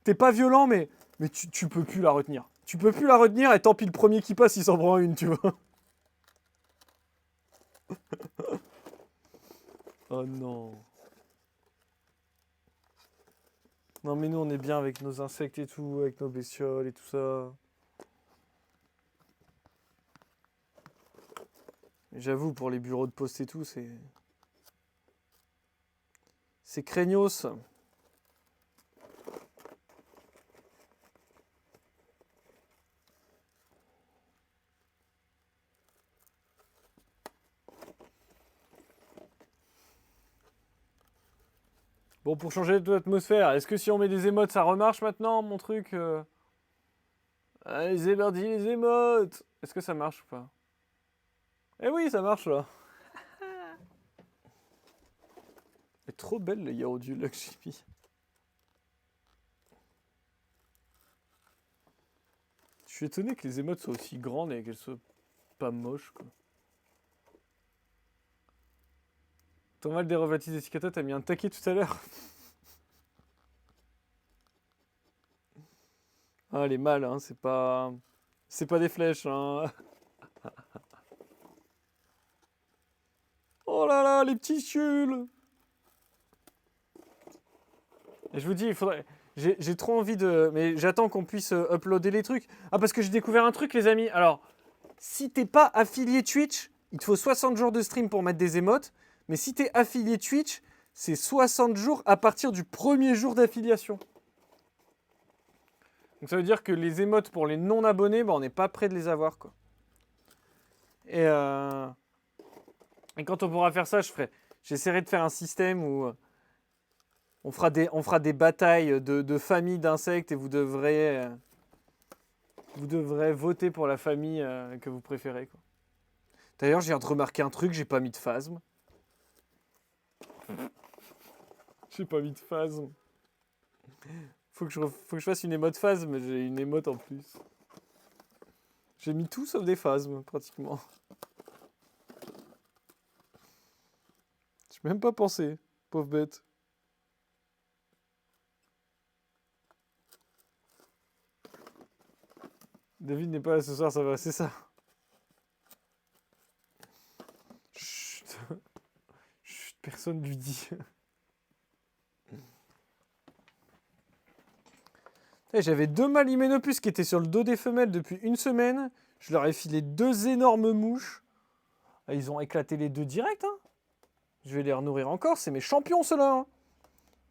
T'es pas violent, mais tu peux plus la retenir. Tu peux plus la retenir, et tant pis, le premier qui passe, il s'en prend une, tu vois. Oh non. Non, mais nous, on est bien avec nos insectes et tout, avec nos bestioles et tout ça. Et j'avoue, pour les bureaux de poste et tout, c'est. C'est craignos. Bon, pour changer l'atmosphère, est-ce que si on met des émotes, ça remarche maintenant, mon truc Ah, les émerdis, les émotes. Est-ce que ça marche ou pas? Eh oui, ça marche, là. Elle est trop belle, le yaourt là que j'ai mis. Je suis étonné que les émotes soient aussi grandes et qu'elles soient pas moches, quoi. Ton mal des rebaptisés Cicata, t'as mis un taquet tout à l'heure. Ah, les mâles, hein, c'est pas des flèches, hein. Oh là là, les petits chules. Et je vous dis, il faudrait. J'ai trop envie de. Mais j'attends qu'on puisse uploader les trucs. Ah, parce que j'ai découvert un truc, les amis. Alors, si t'es pas affilié Twitch, il te faut 60 jours de stream pour mettre des émotes. Mais si t'es affilié Twitch, c'est 60 jours à partir du premier jour d'affiliation. Donc ça veut dire que les émotes pour les non-abonnés, bah, on n'est pas prêt de les avoir, quoi. Et quand on pourra faire ça, j'essaierai de faire un système où on fera des batailles de familles d'insectes et vous devrez voter pour la famille que vous préférez, quoi. D'ailleurs, j'ai remarqué un truc, j'ai pas mis de phasme. J'ai pas mis de phasme. Faut que je fasse une émote phasme, mais j'ai une émote en plus. J'ai mis tout sauf des phasmes, pratiquement. J'ai même pas pensé, pauvre bête. David n'est pas là ce soir, ça va, c'est ça. Chut. Chut, personne lui dit. J'avais 2 mâles hyménopus qui étaient sur le dos des femelles depuis une semaine. Je leur ai filé 2 énormes mouches. Ah, ils ont éclaté les 2 direct, hein. Je vais les renourrir encore, c'est mes champions ceux-là, hein.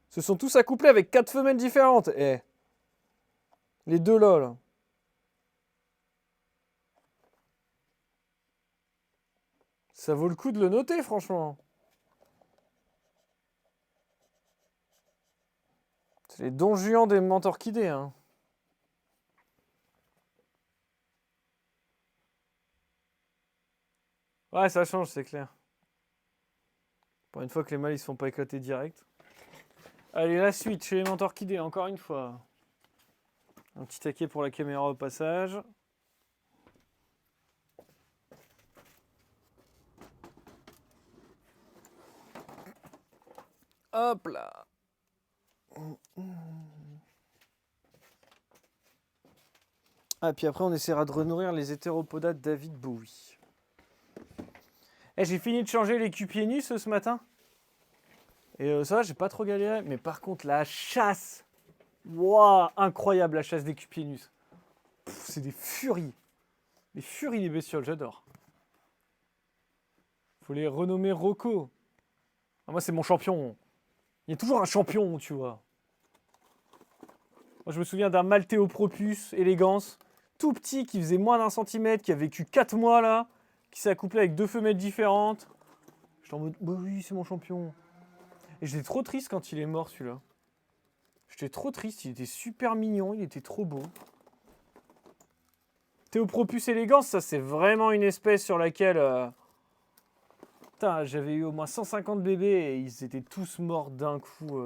Se sont tous accouplés avec 4 femelles différentes. Eh. Les 2 là, là. Ça vaut le coup de le noter, franchement. C'est les Don Juan des menthes orchidées, hein. Ouais, ça change, c'est clair. Pour une fois que les mâles, ils se font pas éclater direct. Allez, la suite chez les menthes orchidées, encore une fois. Un petit taquet pour la caméra au passage. Hop là. Ah, puis après, on essaiera de renourrir les hétéropoda de David Bowie. Eh, j'ai fini de changer les cupienus ce matin. Et ça, j'ai pas trop galéré. Mais par contre, la chasse. Waouh, incroyable la chasse des cupienus. C'est des furies. Les furies des bestioles, j'adore. Faut les renommer Rocco. Ah, moi, c'est mon champion. Il y a toujours un champion, tu vois. Moi, je me souviens d'un Maltéopropus élégance, tout petit, qui faisait moins d'1 cm, qui a vécu 4 mois là, qui s'est accouplé avec 2 femelles différentes. J'étais en mode, bah oui, c'est mon champion. Et j'étais trop triste quand il est mort, celui-là. J'étais trop triste, il était super mignon, il était trop beau. Théopropus élégance, ça c'est vraiment une espèce sur laquelle... Putain, j'avais eu au moins 150 bébés et ils étaient tous morts d'un coup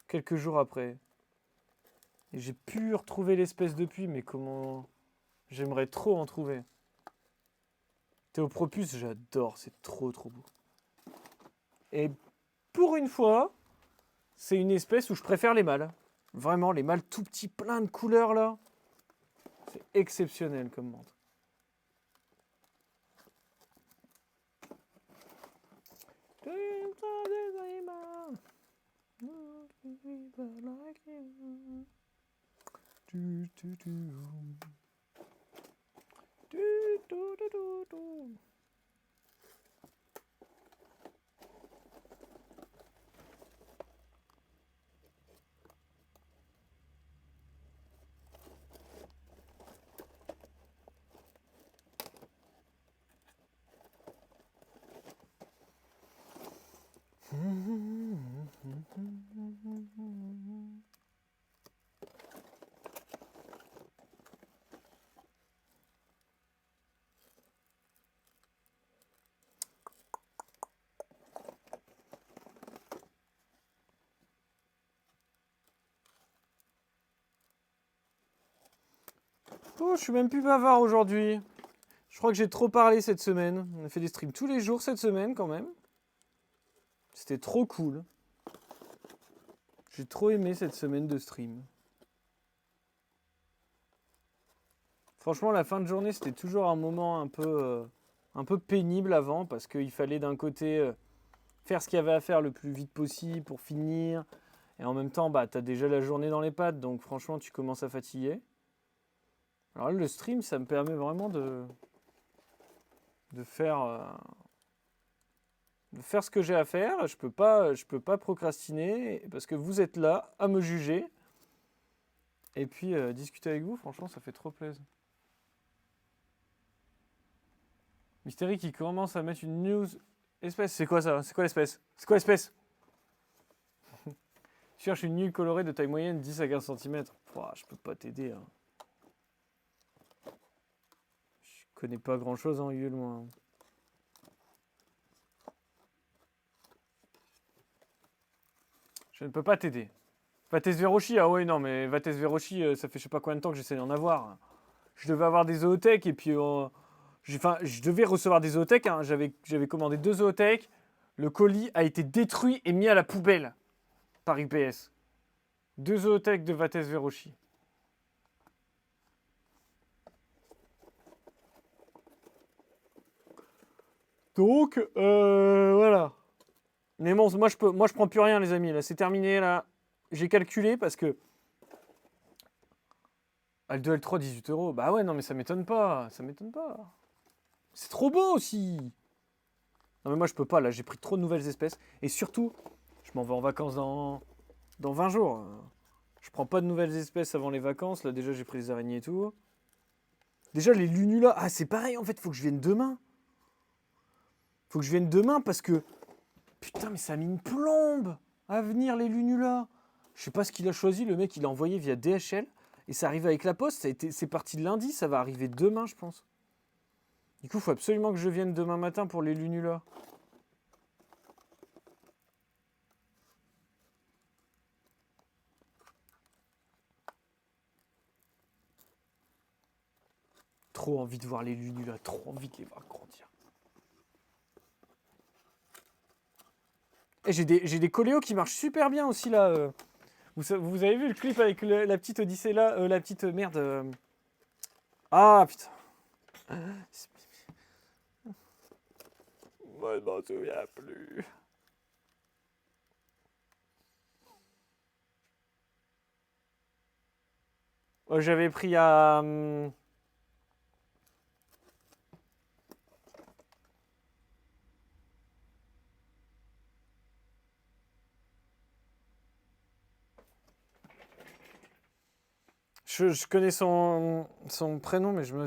quelques jours après. Et j'ai pu retrouver l'espèce depuis, mais comment... J'aimerais trop en trouver. Théopropus, j'adore, c'est trop trop beau. Et pour une fois, c'est une espèce où je préfère les mâles. Vraiment, les mâles tout petits, plein de couleurs là. C'est exceptionnel comme menthe. Oh, je suis même plus bavard aujourd'hui. Je crois que j'ai trop parlé cette semaine. On a fait des streams tous les jours cette semaine quand même. C'était trop cool. J'ai trop aimé cette semaine de stream. Franchement, la fin de journée, c'était toujours un moment un peu pénible avant parce qu'il fallait d'un côté faire ce qu'il y avait à faire le plus vite possible pour finir. Et en même temps, bah, tu as déjà la journée dans les pattes, donc franchement, tu commences à fatiguer. Alors là, le stream, ça me permet vraiment de faire ce que j'ai à faire. Je peux pas procrastiner parce que vous êtes là à me juger. Et puis, discuter avec vous, franchement, ça fait trop plaisir. Mystérie qui commence à mettre une news. Espèce, c'est quoi ça? C'est quoi l'espèce? C'est quoi l'espèce? Je cherche une nulle colorée de taille moyenne, 10 à 15 cm. Pouah, je peux pas t'aider. Hein. Je connais pas grand chose en Yule, moi. Je ne peux pas t'aider. Vates Veroshi, ah ouais, non, mais Vates Veroshi, ça fait je sais pas combien de temps que j'essaie d'en avoir. Je devais avoir des zootech et puis. Je devais recevoir des zootech. Hein. J'avais commandé 2 zootech. Le colis a été détruit et mis à la poubelle par UPS. 2 zootech de Vates Veroshi. Donc, voilà. Mais bon, moi je prends plus rien, les amis. Là, c'est terminé. Là, j'ai calculé parce que L2, L3, 18 €. Bah ouais, non, mais ça m'étonne pas. Ça m'étonne pas. C'est trop beau aussi. Non, mais moi je peux pas. Là, j'ai pris trop de nouvelles espèces. Et surtout, je m'en vais en vacances dans 20 jours. Je prends pas de nouvelles espèces avant les vacances. Là, déjà, j'ai pris les araignées et tout. Déjà, les lunulas. Ah, c'est pareil en fait. Faut que je vienne demain. Faut que je vienne demain parce que... Putain, mais ça a mis une plombe à venir, les Lunula. Je sais pas ce qu'il a choisi. Le mec, il a envoyé via DHL. Et ça arrive avec la poste. C'est parti lundi. Ça va arriver demain, je pense. Du coup, il faut absolument que je vienne demain matin pour les Lunula. Trop envie de voir les Lunula. Trop envie de les voir grandir. Et j'ai des coléos qui marchent super bien aussi là. Vous avez vu le clip avec la petite Odyssée là, la petite merde. Ah putain. Moi je m'en souviens plus. J'avais pris à... Je connais son prénom, mais je m'en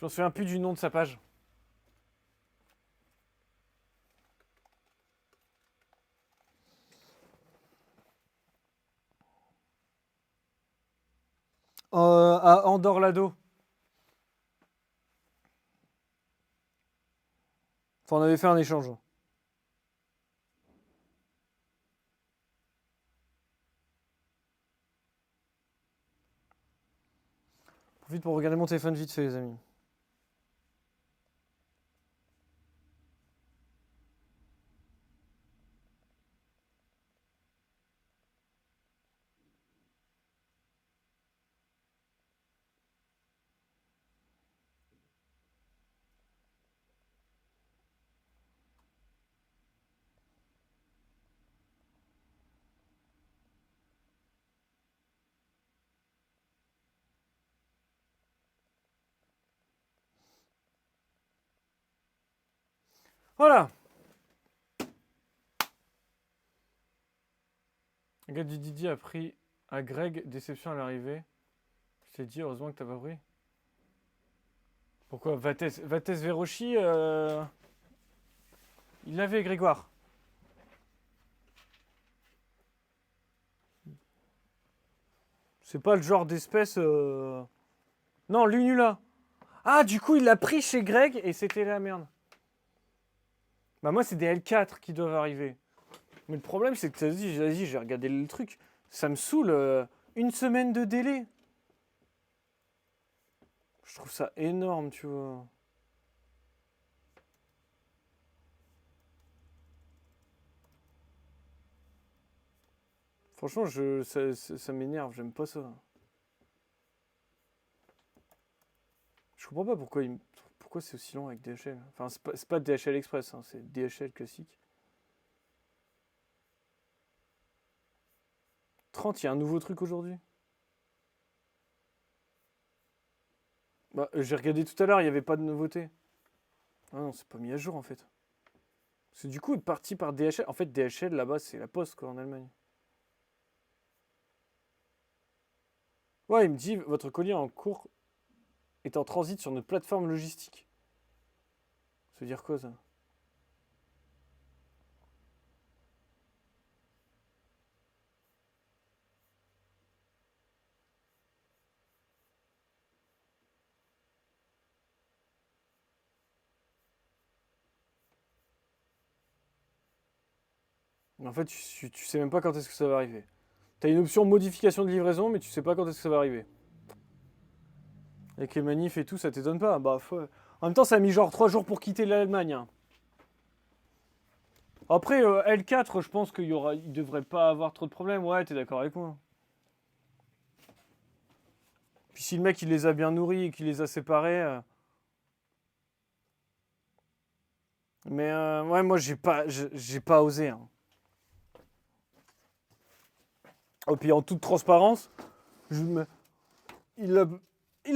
souviens plus du nom de sa page. À Andorre-Lado. Enfin, on avait fait un échange. Profite pour regarder mon téléphone vite fait, les amis. Voilà. Le gars du Didier a pris à Greg, déception à l'arrivée. Je t'ai dit, heureusement que t'as pas pris. Pourquoi Vates Verochi, il l'avait, Grégoire. C'est pas le genre d'espèce... Non, Lunula. Ah, du coup, il l'a pris chez Greg et c'était la merde. Bah moi, c'est des L4 qui doivent arriver. Mais le problème, c'est que vas-y, j'ai regardé le truc. Ça me saoule. Une semaine de délai. Je trouve ça énorme, tu vois. Franchement, ça m'énerve. J'aime pas ça. Je comprends pas pourquoi c'est aussi long avec DHL. Enfin, c'est pas DHL Express, hein, c'est DHL classique. 30, il y a un nouveau truc aujourd'hui. Bah, j'ai regardé tout à l'heure, il n'y avait pas de nouveauté. Ah non, c'est pas mis à jour en fait. C'est du coup parti par DHL. En fait, DHL là-bas, c'est la poste quoi en Allemagne. Ouais, il me dit votre colis en cours est en transit sur notre plateforme logistique. Ça veut dire quoi ça? En fait, tu sais même pas quand est-ce que ça va arriver. T'as une option modification de livraison, mais tu sais pas quand est-ce que ça va arriver. Avec les manifs et tout, ça t'étonne pas. Bah, en même temps, ça a mis genre 3 jours pour quitter l'Allemagne. Hein. Après, L4, je pense il devrait pas avoir trop de problèmes. Ouais, t'es d'accord avec moi. Puis si le mec, il les a bien nourris et qu'il les a séparés... Mais ouais, moi, j'ai pas osé. Hein. Et puis, en toute transparence, il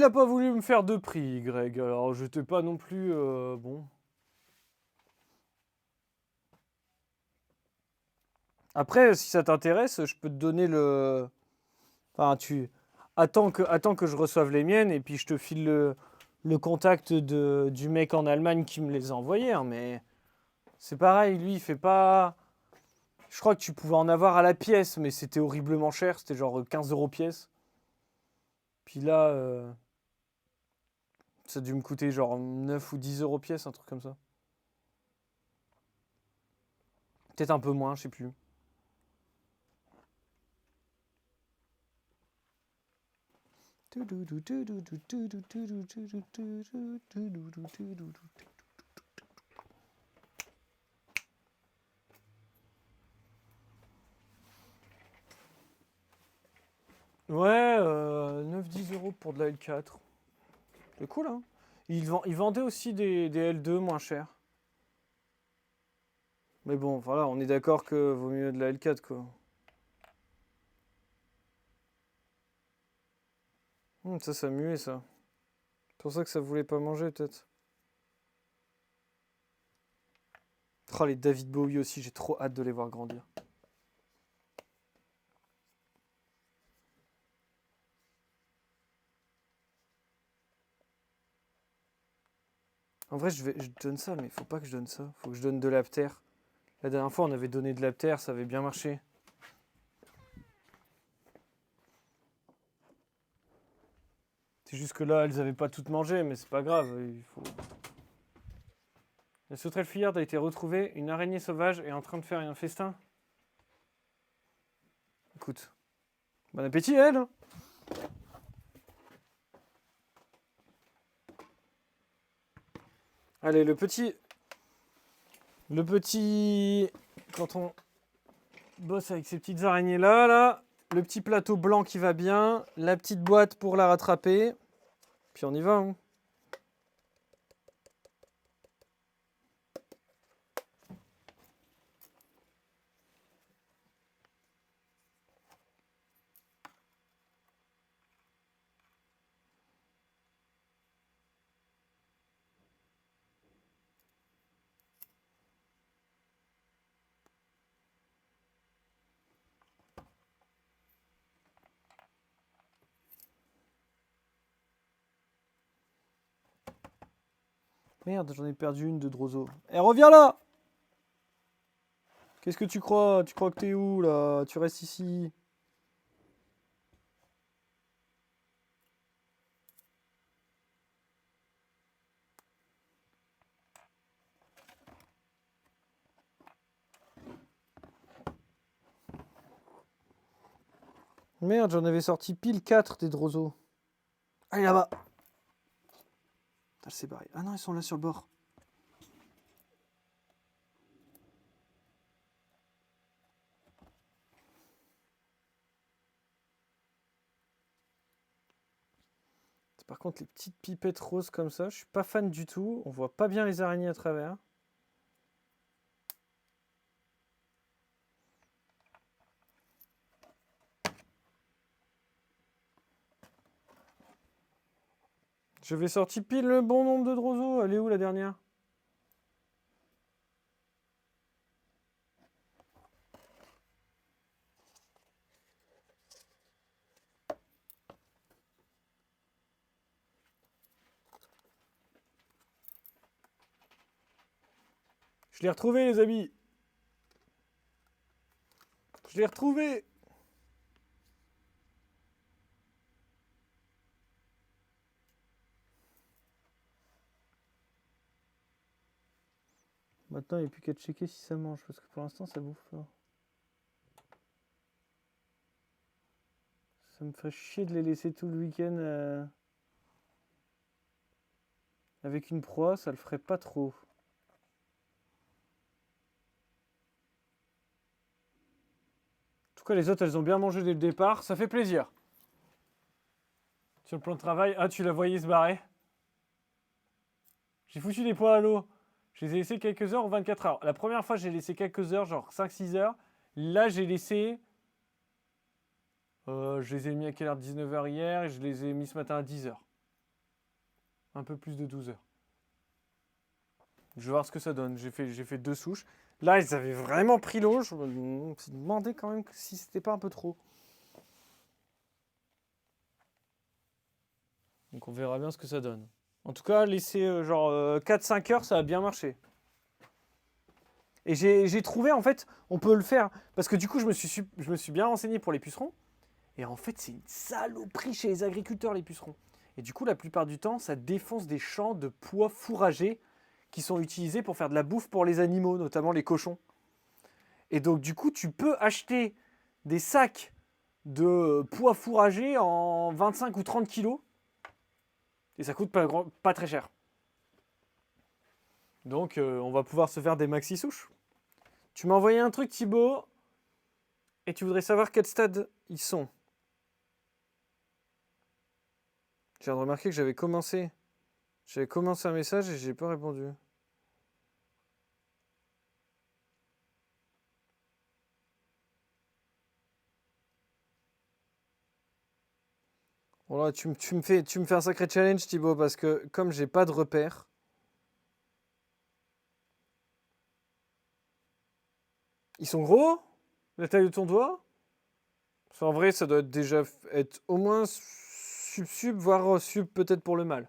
a pas voulu me faire de prix, Greg. Alors, j'étais pas non plus... bon... Après, si ça t'intéresse, je peux te donner le... Enfin, attends que je reçoive les miennes et puis je te file le contact du mec en Allemagne qui me les a envoyés, hein, mais c'est pareil, lui, il fait pas... Je crois que tu pouvais en avoir à la pièce, mais c'était horriblement cher, c'était genre 15 € pièce. Puis là, ça a dû me coûter genre 9 ou 10 € pièce, un truc comme ça. Peut-être un peu moins, je sais plus. Ouais, 9-10 € pour de la L4. C'est cool, hein. Ils vendaient aussi des L2 moins chers. Mais bon, voilà, on est d'accord que vaut mieux de la L4, quoi. Ça muait, ça. C'est pour ça que ça voulait pas manger, peut-être. Oh, les David Bowie aussi, j'ai trop hâte de les voir grandir. En vrai, je donne ça, mais il faut pas que je donne ça. Faut que je donne de l'aptère. La dernière fois, on avait donné de l'aptère, ça avait bien marché. C'est juste que là, elles avaient pas toutes mangé, mais c'est pas grave. Il faut... La sauterelle fuyarde a été retrouvée. Une araignée sauvage est en train de faire un festin. Écoute, bon appétit, elle. Allez, le petit... Quand on bosse avec ces petites araignées là, le petit plateau blanc qui va bien, la petite boîte pour la rattraper, puis on y va, hein. Merde, j'en ai perdu une de Drozo. Eh, reviens là! Qu'est-ce que tu crois? Tu crois que t'es où, là? Tu restes ici. Merde, j'en avais sorti pile 4 des Drozo. Allez, là-bas! Elle s'est barrée. Ah non, ils sont là sur le bord. Par contre, les petites pipettes roses comme ça, je suis pas fan du tout. On voit pas bien les araignées à travers. Je vais sortir pile le bon nombre de Drozo. Elle est où la dernière? Je l'ai retrouvé, les amis. Je l'ai retrouvé. Maintenant, il n'y a plus qu'à checker si ça mange, parce que pour l'instant, ça bouffe pas. Ça me ferait chier de les laisser tout le week-end avec une proie, ça le ferait pas trop. En tout cas, les autres, elles ont bien mangé dès le départ, ça fait plaisir. Sur le plan de travail, ah, tu la voyais se barrer? J'ai foutu des pois à l'eau. Je les ai laissés quelques heures ou 24 heures. La première fois, j'ai laissé quelques heures, genre 5-6 heures. Là, j'ai laissé... je les ai mis à quelle heure? 19 heures hier et je les ai mis ce matin à 10 heures. Un peu plus de 12 heures. Je vais voir ce que ça donne. J'ai fait 2 souches. Là, ils avaient vraiment pris l'eau. Je me suis demandé quand même si c'était pas un peu trop. Donc on verra bien ce que ça donne. En tout cas, laisser genre 4-5 heures, ça a bien marché. Et j'ai trouvé, en fait, on peut le faire. Parce que du coup, je me suis bien renseigné pour les pucerons. Et en fait, c'est une saloperie chez les agriculteurs, les pucerons. Et du coup, la plupart du temps, ça défonce des champs de pois fourragers qui sont utilisés pour faire de la bouffe pour les animaux, notamment les cochons. Et donc, du coup, tu peux acheter des sacs de pois fourragers en 25 ou 30 kilos. Et ça coûte pas très cher. Donc, on va pouvoir se faire des maxi-souches. Tu m'as envoyé un truc, Thibaut, et tu voudrais savoir quel stade ils sont. Je viens de remarquer que j'avais commencé un message et j'ai pas répondu. Bon là, tu me fais un sacré challenge, Thibaut, parce que comme j'ai pas de repère. Ils sont gros? La taille de ton doigt? Parce qu'en vrai, ça doit déjà être au moins sub, voire sub peut-être pour le mâle.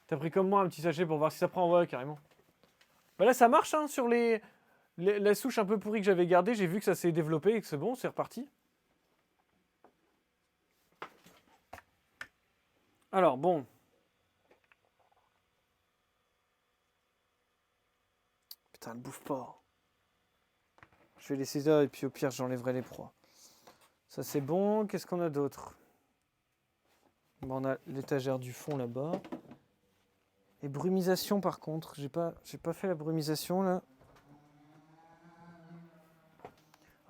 T'as pris comme moi un petit sachet pour voir si ça prend? Ouais, carrément. Bah là, ça marche, hein, sur la souche un peu pourrie que j'avais gardée. J'ai vu que ça s'est développé et que c'est bon, c'est reparti. Alors, bon. Putain, elle bouffe pas. Je vais laisser ça et puis au pire, j'enlèverai les proies. Ça, c'est bon. Qu'est-ce qu'on a d'autre? Bon, on a l'étagère du fond là-bas. Et brumisation, par contre. J'ai pas fait la brumisation, là.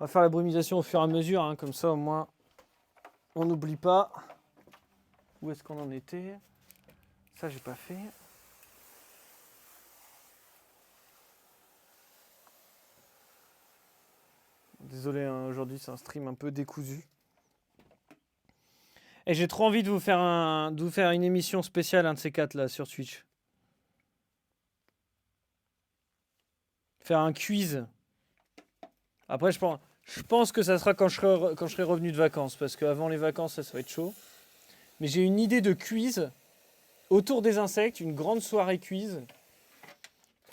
On va faire la brumisation au fur et à mesure, hein, comme ça, au moins, on n'oublie pas. Où est-ce qu'on en était? Ça, j'ai pas fait. Désolé, hein, aujourd'hui, c'est un stream un peu décousu. Et j'ai trop envie de vous faire une émission spéciale, un de ces quatre là, sur Twitch. Faire un quiz. Après, je pense que ça sera quand je serai revenu de vacances, parce qu'avant les vacances, ça va être chaud. Mais j'ai une idée de quiz autour des insectes, une grande soirée quiz.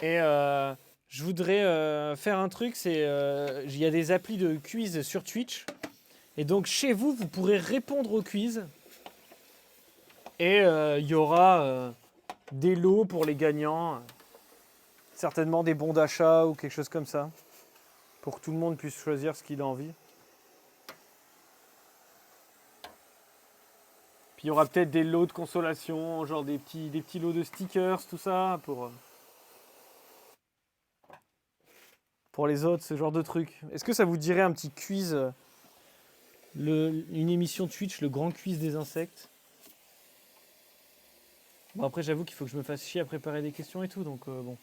Et je voudrais faire un truc, il y a des applis de quiz sur Twitch. Et donc chez vous, vous pourrez répondre au quiz. Et il y aura des lots pour les gagnants. Certainement des bons d'achat ou quelque chose comme ça. Pour que tout le monde puisse choisir ce qu'il a envie. Puis il y aura peut-être des lots de consolation, genre des petits lots de stickers, tout ça, pour les autres, ce genre de trucs. Est-ce que ça vous dirait un petit quiz, une émission Twitch, le grand quiz des insectes? Bon, après, j'avoue qu'il faut que je me fasse chier à préparer des questions et tout, donc bon.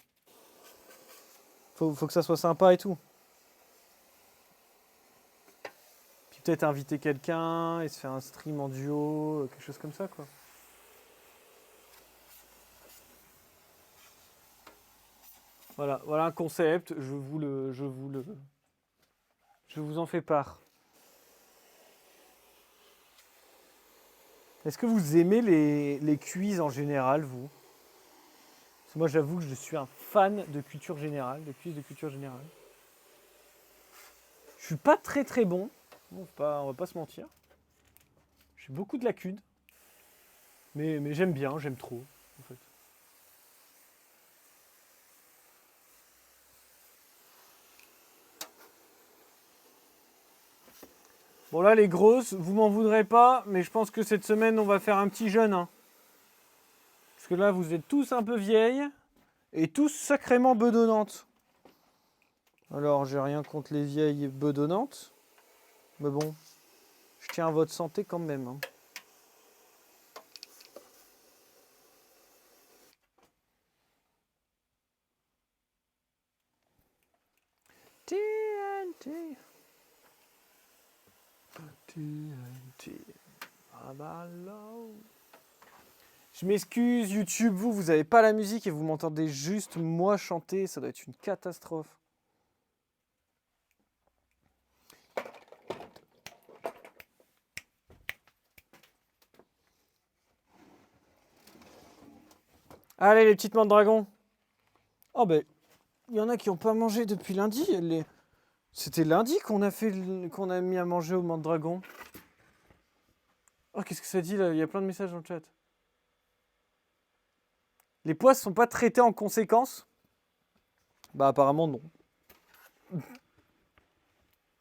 Faut que ça soit sympa et tout. Puis peut-être inviter quelqu'un et se faire un stream en duo, quelque chose comme ça, quoi. Voilà un concept, je vous en fais part. Est-ce que vous aimez les quiz en général, vous? Parce que moi, j'avoue que je suis un fan de culture générale, de quiz de culture générale. Je suis pas très très bon, on va pas se mentir. J'ai beaucoup de lacunes, mais j'aime bien, j'aime trop, en fait. Bon là, les grosses, vous m'en voudrez pas, mais je pense que cette semaine, on va faire un petit jeûne, hein. Parce que là, vous êtes tous un peu vieilles et tous sacrément bedonnantes. Alors, j'ai rien contre les vieilles bedonnantes, mais bon, je tiens à votre santé quand même, hein. TNT. TNT. Je m'excuse, YouTube, vous avez pas la musique et vous m'entendez juste moi chanter, ça doit être une catastrophe. Allez, les petites manddragons. Oh, ben, il y en a qui n'ont pas mangé depuis lundi. C'était lundi qu'on a mis à manger aux manddragons. Oh, qu'est-ce que ça dit là? Il y a plein de messages dans le chat. Les pois sont pas traités en conséquence? Bah, apparemment, non.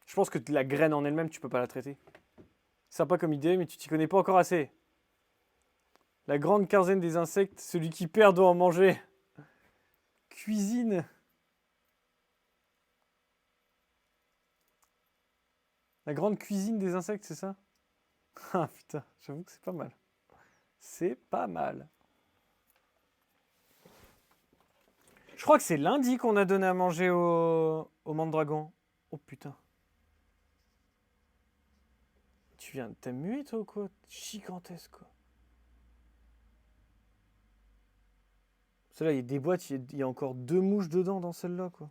Je pense que la graine en elle-même, tu peux pas la traiter. Sympa comme idée, mais tu t'y connais pas encore assez. La grande quinzaine des insectes, celui qui perd doit en manger. Cuisine. La grande cuisine des insectes, c'est ça? Ah putain, j'avoue que c'est pas mal. C'est pas mal. Je crois que c'est lundi qu'on a donné à manger au mandragon. Oh putain. Tu viens de t'amuer toi ou quoi? Gigantesque quoi. Celle-là, il y a des boîtes, il y a encore 2 mouches dedans dans celle-là quoi.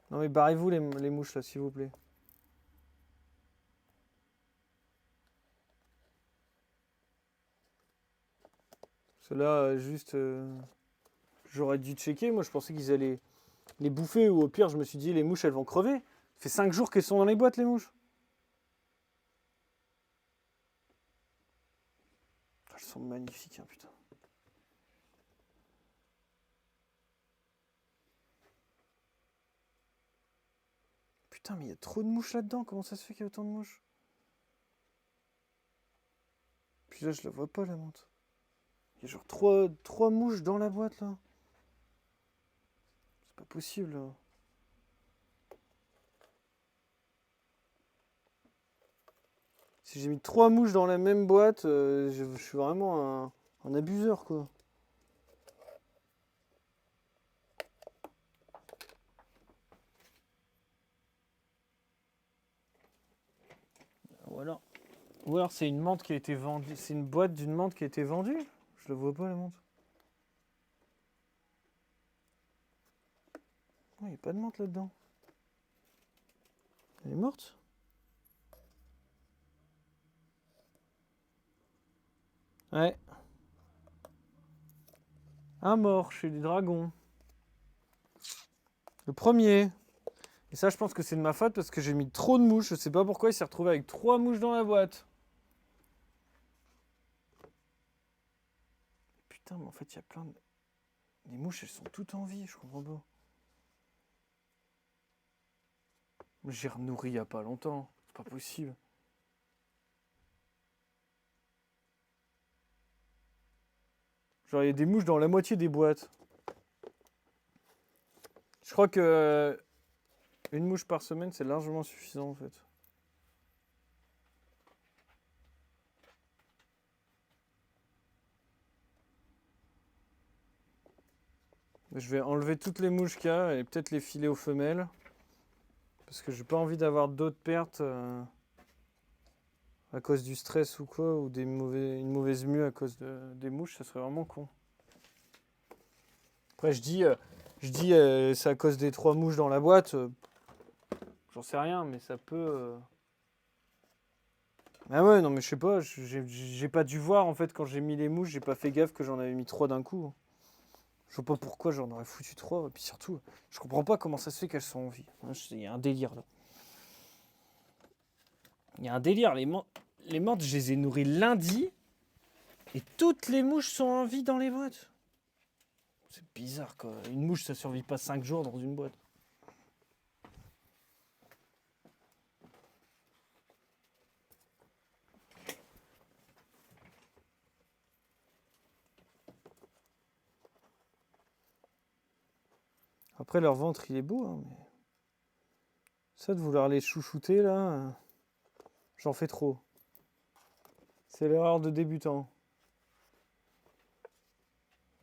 Non mais barrez-vous les mouches là, s'il vous plaît. Ceux-là, juste... j'aurais dû checker, moi je pensais qu'ils allaient les bouffer, ou au pire je me suis dit les mouches elles vont crever. Ça fait 5 jours qu'elles sont dans les boîtes les mouches. Elles sont magnifiques hein, putain. Putain mais il y a trop de mouches là-dedans, comment ça se fait qu'il y a autant de mouches? Puis là je la vois pas la menthe. Il y a genre 3 mouches dans la boîte là. C'est pas possible là. Si j'ai mis 3 mouches dans la même boîte, je suis vraiment un abuseur quoi. Ou alors c'est une menthe qui a été vendue. C'est une boîte d'une menthe qui a été vendue. Je la vois pas la menthe. Il n'y a pas de menthe là-dedans. Elle est morte? Ouais. Un mort chez les dragons. Le premier. Et ça, je pense que c'est de ma faute parce que j'ai mis trop de mouches. Je sais pas pourquoi il s'est retrouvé avec 3 mouches dans la boîte. Putain, mais en fait, il y a plein de... Les mouches, elles sont toutes en vie, je comprends pas. J'ai renourri il y a pas longtemps. C'est pas possible. Genre, il y a des mouches dans la moitié des boîtes. Je crois que une mouche par semaine, c'est largement suffisant en fait. Je vais enlever toutes les mouches qu'il y a et peut-être les filer aux femelles. Parce que j'ai pas envie d'avoir d'autres pertes à cause du stress ou quoi, ou une mauvaise mue à cause des mouches, ça serait vraiment con. Après, je dis c'est à cause des 3 mouches dans la boîte. J'en sais rien, mais ça peut... Ah ouais, non mais je sais pas, j'ai pas dû voir en fait quand j'ai mis les mouches, j'ai pas fait gaffe que j'en avais mis 3 d'un coup. Je sais pas pourquoi j'en aurais foutu 3, et puis surtout, je comprends pas comment ça se fait qu'elles sont en vie. Il y a un délire là. Il y a un délire, les menthes, je les ai nourries lundi, et toutes les mouches sont en vie dans les boîtes. C'est bizarre quoi, une mouche ça survit pas 5 jours dans une boîte. Après leur ventre il est beau, hein, mais... Ça de vouloir les chouchouter là, j'en fais trop. C'est l'erreur de débutant.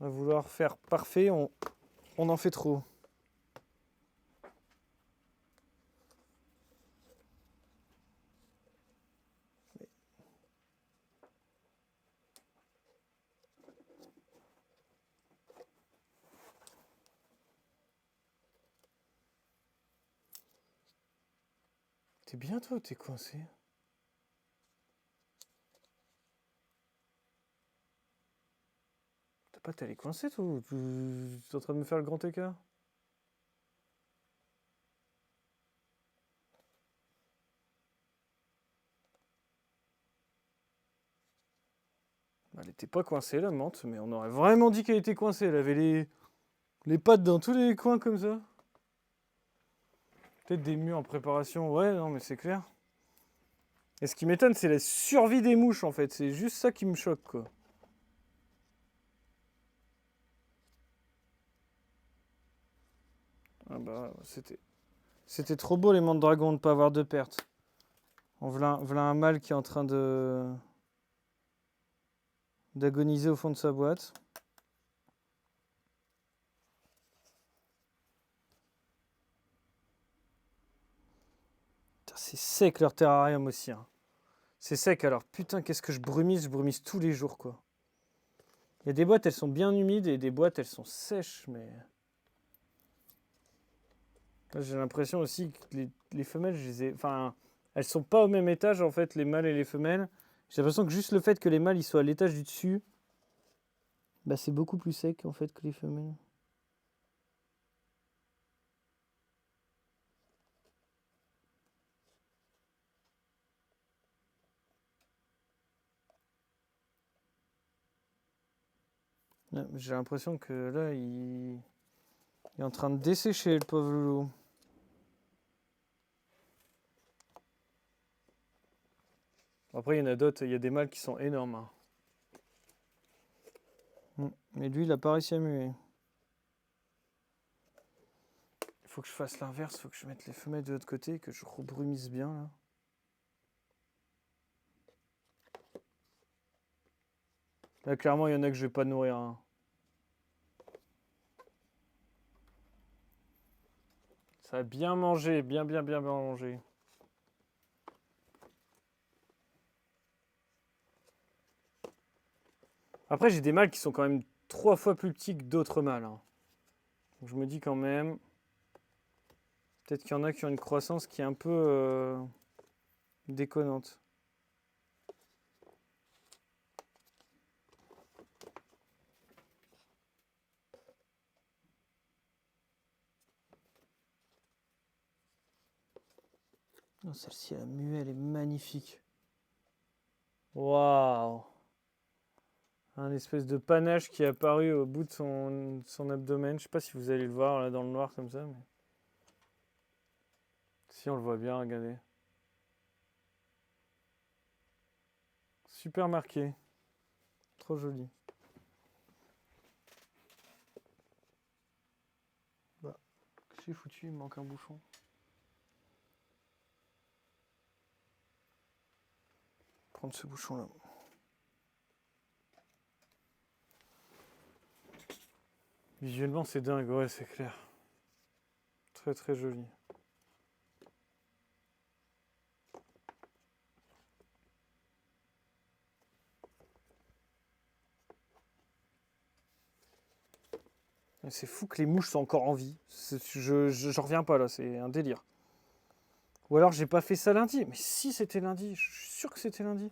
À vouloir faire parfait, on en fait trop. T'es bien toi ou t'es coincé? patte, elle est coincée, toi, ou tu es en train de me faire le grand écart? Elle était pas coincée, la menthe, mais on aurait vraiment dit qu'elle était coincée. Elle avait les pattes dans tous les coins comme ça. Peut-être des murs en préparation. Ouais, non, mais c'est clair. Et ce qui m'étonne, c'est la survie des mouches, en fait. C'est juste ça qui me choque, quoi. Ah bah, c'était trop beau, les mandragons, de ne pas avoir de perte. En v'là un mâle qui est en train d'agoniser au fond de sa boîte. C'est sec leur terrarium aussi. Hein. C'est sec alors. Putain, qu'est-ce que je brumise tous les jours, quoi. Il y a des boîtes, elles sont bien humides et des boîtes, elles sont sèches, mais... Là, j'ai l'impression aussi que les femelles, je les ai... Enfin, elles sont pas au même étage, en fait, les mâles et les femelles. J'ai l'impression que juste le fait que les mâles ils soient à l'étage du dessus, bah, c'est beaucoup plus sec, en fait, que les femelles. J'ai l'impression que là, il est en train de dessécher, le pauvre loulou. Après, il y en a d'autres, il y a des mâles qui sont énormes. Hein. Mais lui, il a pas réussi à muer. Il faut que je fasse l'inverse, il faut que je mette les femelles de l'autre côté et que je rebrumise bien, là. Là, clairement, il y en a que je vais pas nourrir. Hein. Ça a bien mangé, bien mangé. Après, j'ai des mâles qui sont quand même 3 fois plus petits que d'autres mâles. Hein. Donc, je me dis quand même... Peut-être qu'il y en a qui ont une croissance qui est un peu déconnante. Non, celle-ci, la muelle, elle est magnifique. Waouh! Un espèce de panache qui est apparu au bout de son abdomen. Je sais pas si vous allez le voir là dans le noir comme ça. Mais... Si on le voit bien, regardez. Super marqué. Trop joli. Bah, j'ai foutu, il me manque un bouchon. Prendre ce bouchon là. Visuellement, c'est dingue, ouais, c'est clair. Très très joli. C'est fou que les mouches soient encore en vie. J'en reviens pas là, c'est un délire. Ou alors j'ai pas fait ça lundi. Mais si c'était lundi, je suis sûr que c'était lundi.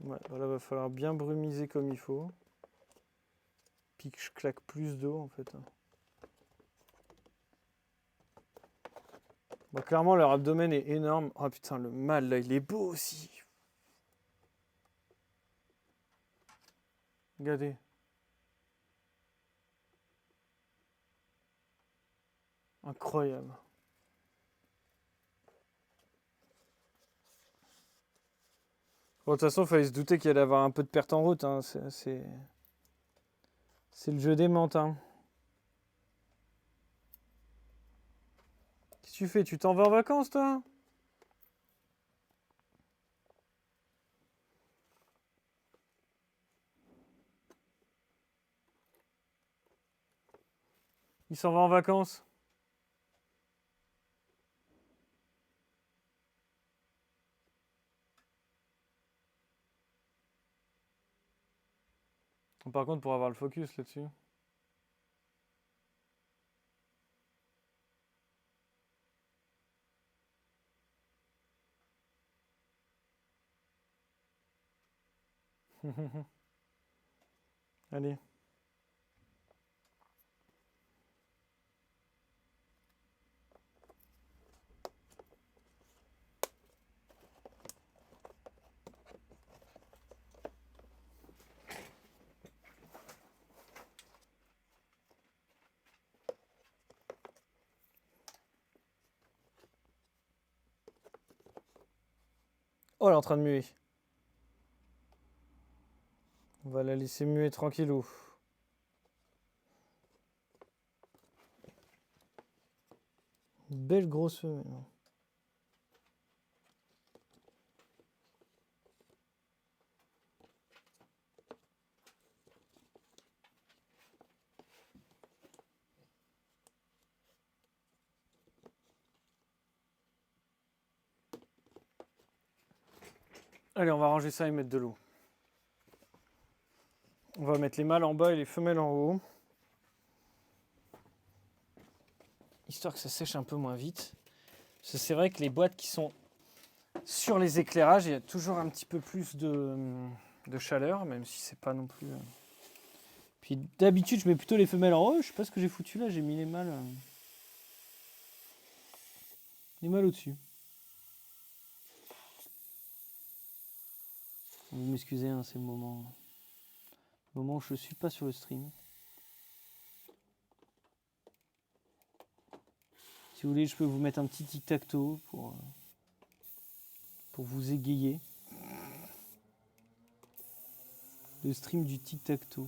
Ouais, voilà, va falloir bien brumiser comme il faut. Puis que je claque plus d'eau en fait. Bah, clairement, leur abdomen est énorme. Oh putain, le mâle là, il est beau aussi. Regardez. Incroyable. Bon, de toute façon, il fallait se douter qu'il allait avoir un peu de perte en route. Hein. C'est le jeu des menthes. Hein. Qu'est-ce que tu fais? Tu t'en vas en vacances, toi? Il s'en va en vacances? Par contre, pour avoir le focus là-dessus. Allez. Oh, elle est en train de muer. On va la laisser muer tranquillou. Une belle grosse femelle. Allez, on va ranger ça et mettre de l'eau. On va mettre les mâles en bas et les femelles en haut. Histoire que ça sèche un peu moins vite. Parce que c'est vrai que les boîtes qui sont sur les éclairages, il y a toujours un petit peu plus de chaleur, même si c'est pas non plus... Puis d'habitude, je mets plutôt les femelles en haut. Je sais pas ce que j'ai foutu là, j'ai mis les mâles au-dessus. Vous m'excusez, hein, c'est le moment où je suis pas sur le stream. Si vous voulez, je peux vous mettre un petit tic-tac-toe pour vous égayer. Le stream du tic-tac-toe.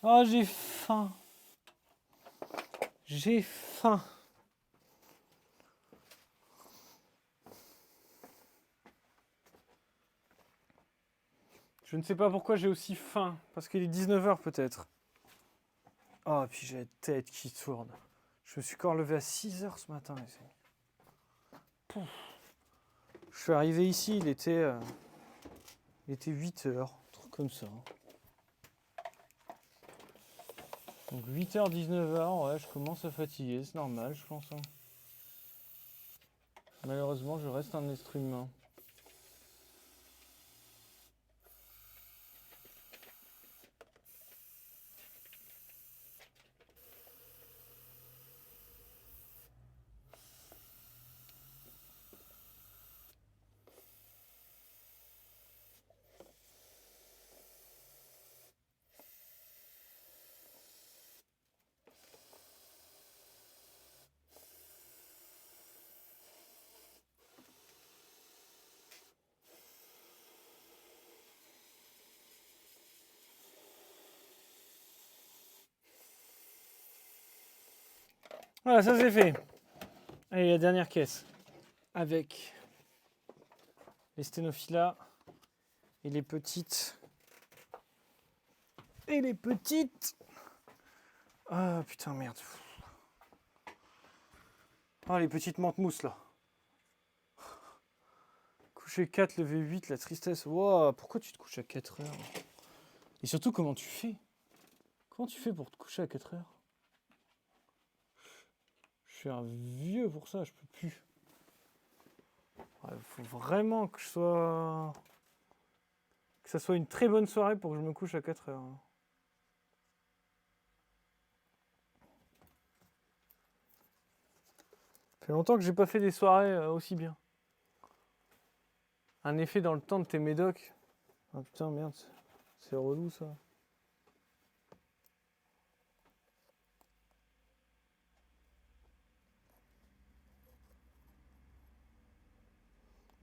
Oh, j'ai faim. J'ai faim. Je ne sais pas pourquoi j'ai aussi faim. Parce qu'il est 19h peut-être. Oh, puis j'ai la tête qui tourne. Je me suis encore levé à 6h ce matin, les amis. Pouf. Je suis arrivé ici, il était 8h, un truc comme ça. Donc 8h, 19h, ouais, je commence à fatiguer, c'est normal, je pense. Hein. Malheureusement, je reste un être humain. Voilà, ça c'est fait. Allez, la dernière caisse. Avec les sténophilas et les petites. Et les petites. Ah putain, merde. Ah, les petites menthes mousses là. Coucher 4, lever 8, la tristesse. Wow, pourquoi tu te couches à 4 heures? Et surtout, comment tu fais? Comment tu fais pour te coucher à 4 heures? Je suis un vieux pour ça, je peux plus. Il faut vraiment que que ça soit une très bonne soirée pour que je me couche à 4 heures. Ça fait longtemps que j'ai pas fait des soirées aussi bien. Un effet dans le temps de tes médocs. Ah putain, merde, c'est relou ça.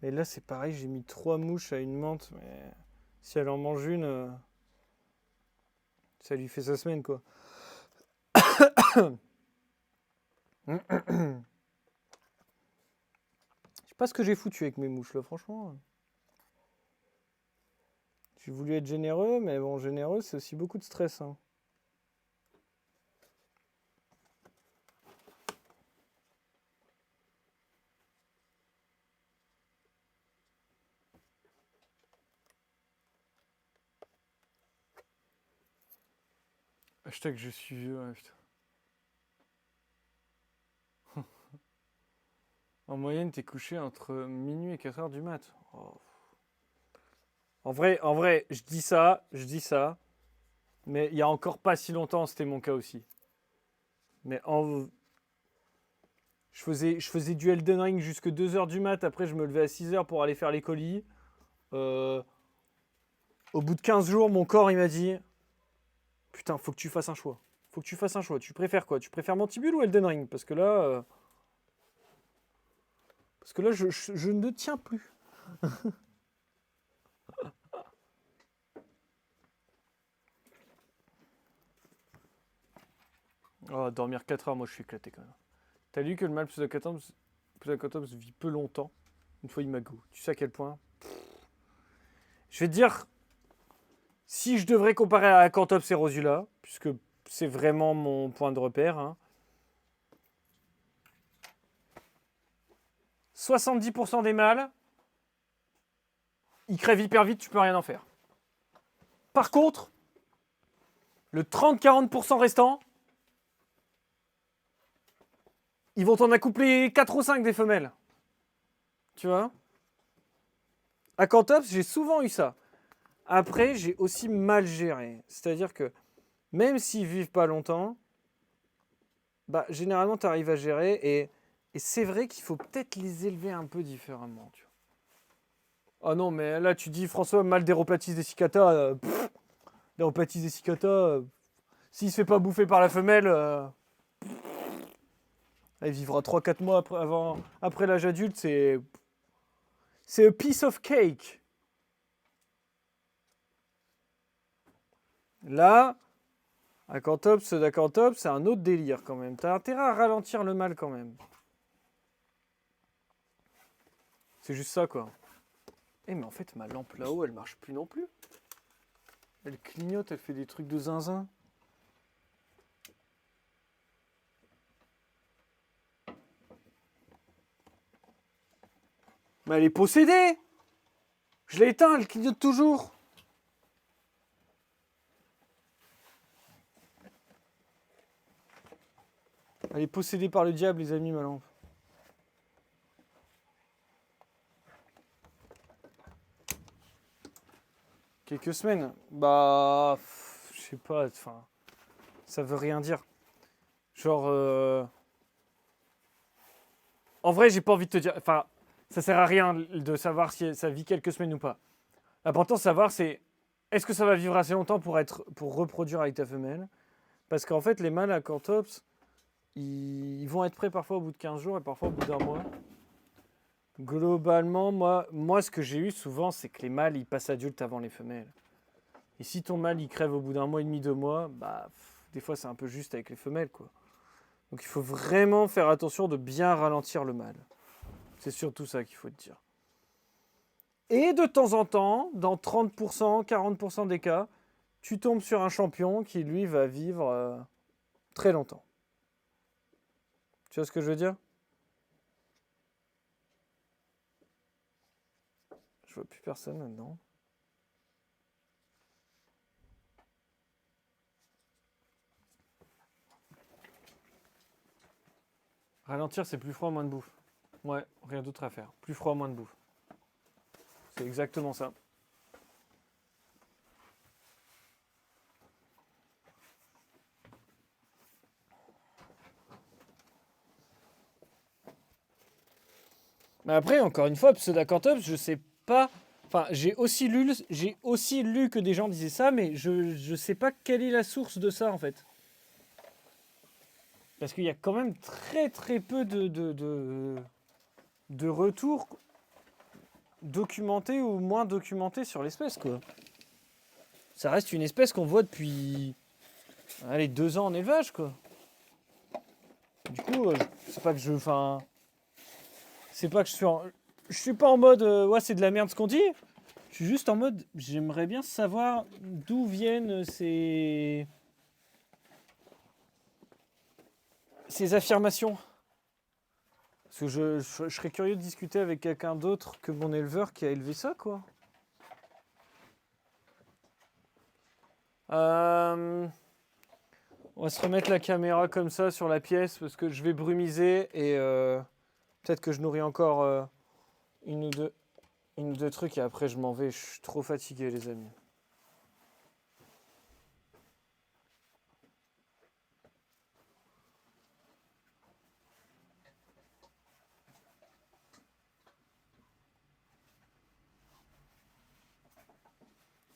Mais là, c'est pareil, j'ai mis 3 mouches à une menthe, mais si elle en mange une, ça lui fait sa semaine, quoi. Je sais pas ce que j'ai foutu avec mes mouches, là, franchement. J'ai voulu être généreux, mais bon, généreux, c'est aussi beaucoup de stress. Hein. Hashtag je suis vieux, ouais, putain. En moyenne, t'es couché entre minuit et 4 heures du mat. Oh. En vrai, je dis ça, mais il y a encore pas si longtemps, c'était mon cas aussi. Mais je faisais du Elden Ring jusque 2 heures du mat, après je me levais à 6 heures pour aller faire les colis. Au bout de 15 jours, mon corps, il m'a dit « Putain, faut que tu fasses un choix. Faut que tu fasses un choix. Tu préfères quoi? Tu préfères Mantibule ou Elden Ring? Parce que là, je ne tiens plus. » Oh, dormir 4 heures, moi je suis éclaté quand même. T'as lu que le mâle Pseudacantops vit peu longtemps. Une fois imago. Tu sais à quel point? Je vais te dire, si je devrais comparer à Acantops et Rosula, puisque c'est vraiment mon point de repère, hein, 70% des mâles, ils crèvent hyper vite, tu peux rien en faire. Par contre, le 30-40% restant, ils vont t'en accoupler 4 ou 5 des femelles. Tu vois? Acantops, j'ai souvent eu ça. Après, j'ai aussi mal géré. C'est-à-dire que même s'ils vivent pas longtemps, bah, généralement, tu arrives à gérer. Et c'est vrai qu'il faut peut-être les élever un peu différemment. Tu vois. Ah non, mais là, tu dis, François, mal d'Héroplatis dessicata. L'Héroplatis dessicata, s'il se fait pas bouffer par la femelle, il vivra 3-4 mois après l'âge adulte. C'est a piece of cake. Là, Acantops, c'est un autre délire quand même. T'as intérêt à ralentir le mal quand même. C'est juste ça, quoi. Eh, mais en fait, ma lampe là-haut, elle marche plus non plus. Elle clignote, elle fait des trucs de zinzin. Mais elle est possédée! Je l'ai éteint, elle clignote toujours. Elle est possédée par le diable, les amis, ma lampe. Quelques semaines. Bah, je sais pas, enfin, ça veut rien dire. Genre, en vrai, j'ai pas envie de te dire, enfin, ça sert à rien de savoir si ça vit quelques semaines ou pas. L'important de savoir, c'est est-ce que ça va vivre assez longtemps pour reproduire avec ta femelle? Parce qu'en fait, les mâles Acantops, ils vont être prêts parfois au bout de 15 jours et parfois au bout d'un mois. Globalement, moi, ce que j'ai eu souvent, c'est que les mâles, ils passent adultes avant les femelles. Et si ton mâle, il crève au bout d'un mois et demi, 2 mois, bah, des fois, c'est un peu juste avec les femelles, quoi. Donc, il faut vraiment faire attention de bien ralentir le mâle. C'est surtout ça qu'il faut te dire. Et de temps en temps, dans 30%, 40% des cas, tu tombes sur un champion qui, lui, va vivre très longtemps. Tu vois ce que je veux dire? Je vois plus personne maintenant. Ralentir, c'est plus froid, moins de bouffe. Ouais, rien d'autre à faire. Plus froid, moins de bouffe. C'est exactement ça. Mais après, encore une fois, Pseudacantops, je sais pas. Enfin, j'ai aussi lu que des gens disaient ça, mais je sais pas quelle est la source de ça en fait. Parce qu'il y a quand même très très peu de retours documentés ou moins documentés sur l'espèce, quoi. Ça reste une espèce qu'on voit depuis 2 ans en élevage, quoi. Du coup, c'est pas que je. Enfin. C'est pas que je suis pas en mode ouais, c'est de la merde ce qu'on dit. Je suis juste en mode j'aimerais bien savoir d'où viennent ces affirmations. Parce que je serais curieux de discuter avec quelqu'un d'autre que mon éleveur qui a élevé ça, quoi. On va se remettre la caméra comme ça sur la pièce parce que je vais brumiser et peut-être que je nourris encore une ou deux trucs et après je m'en vais. Je suis trop fatigué, les amis.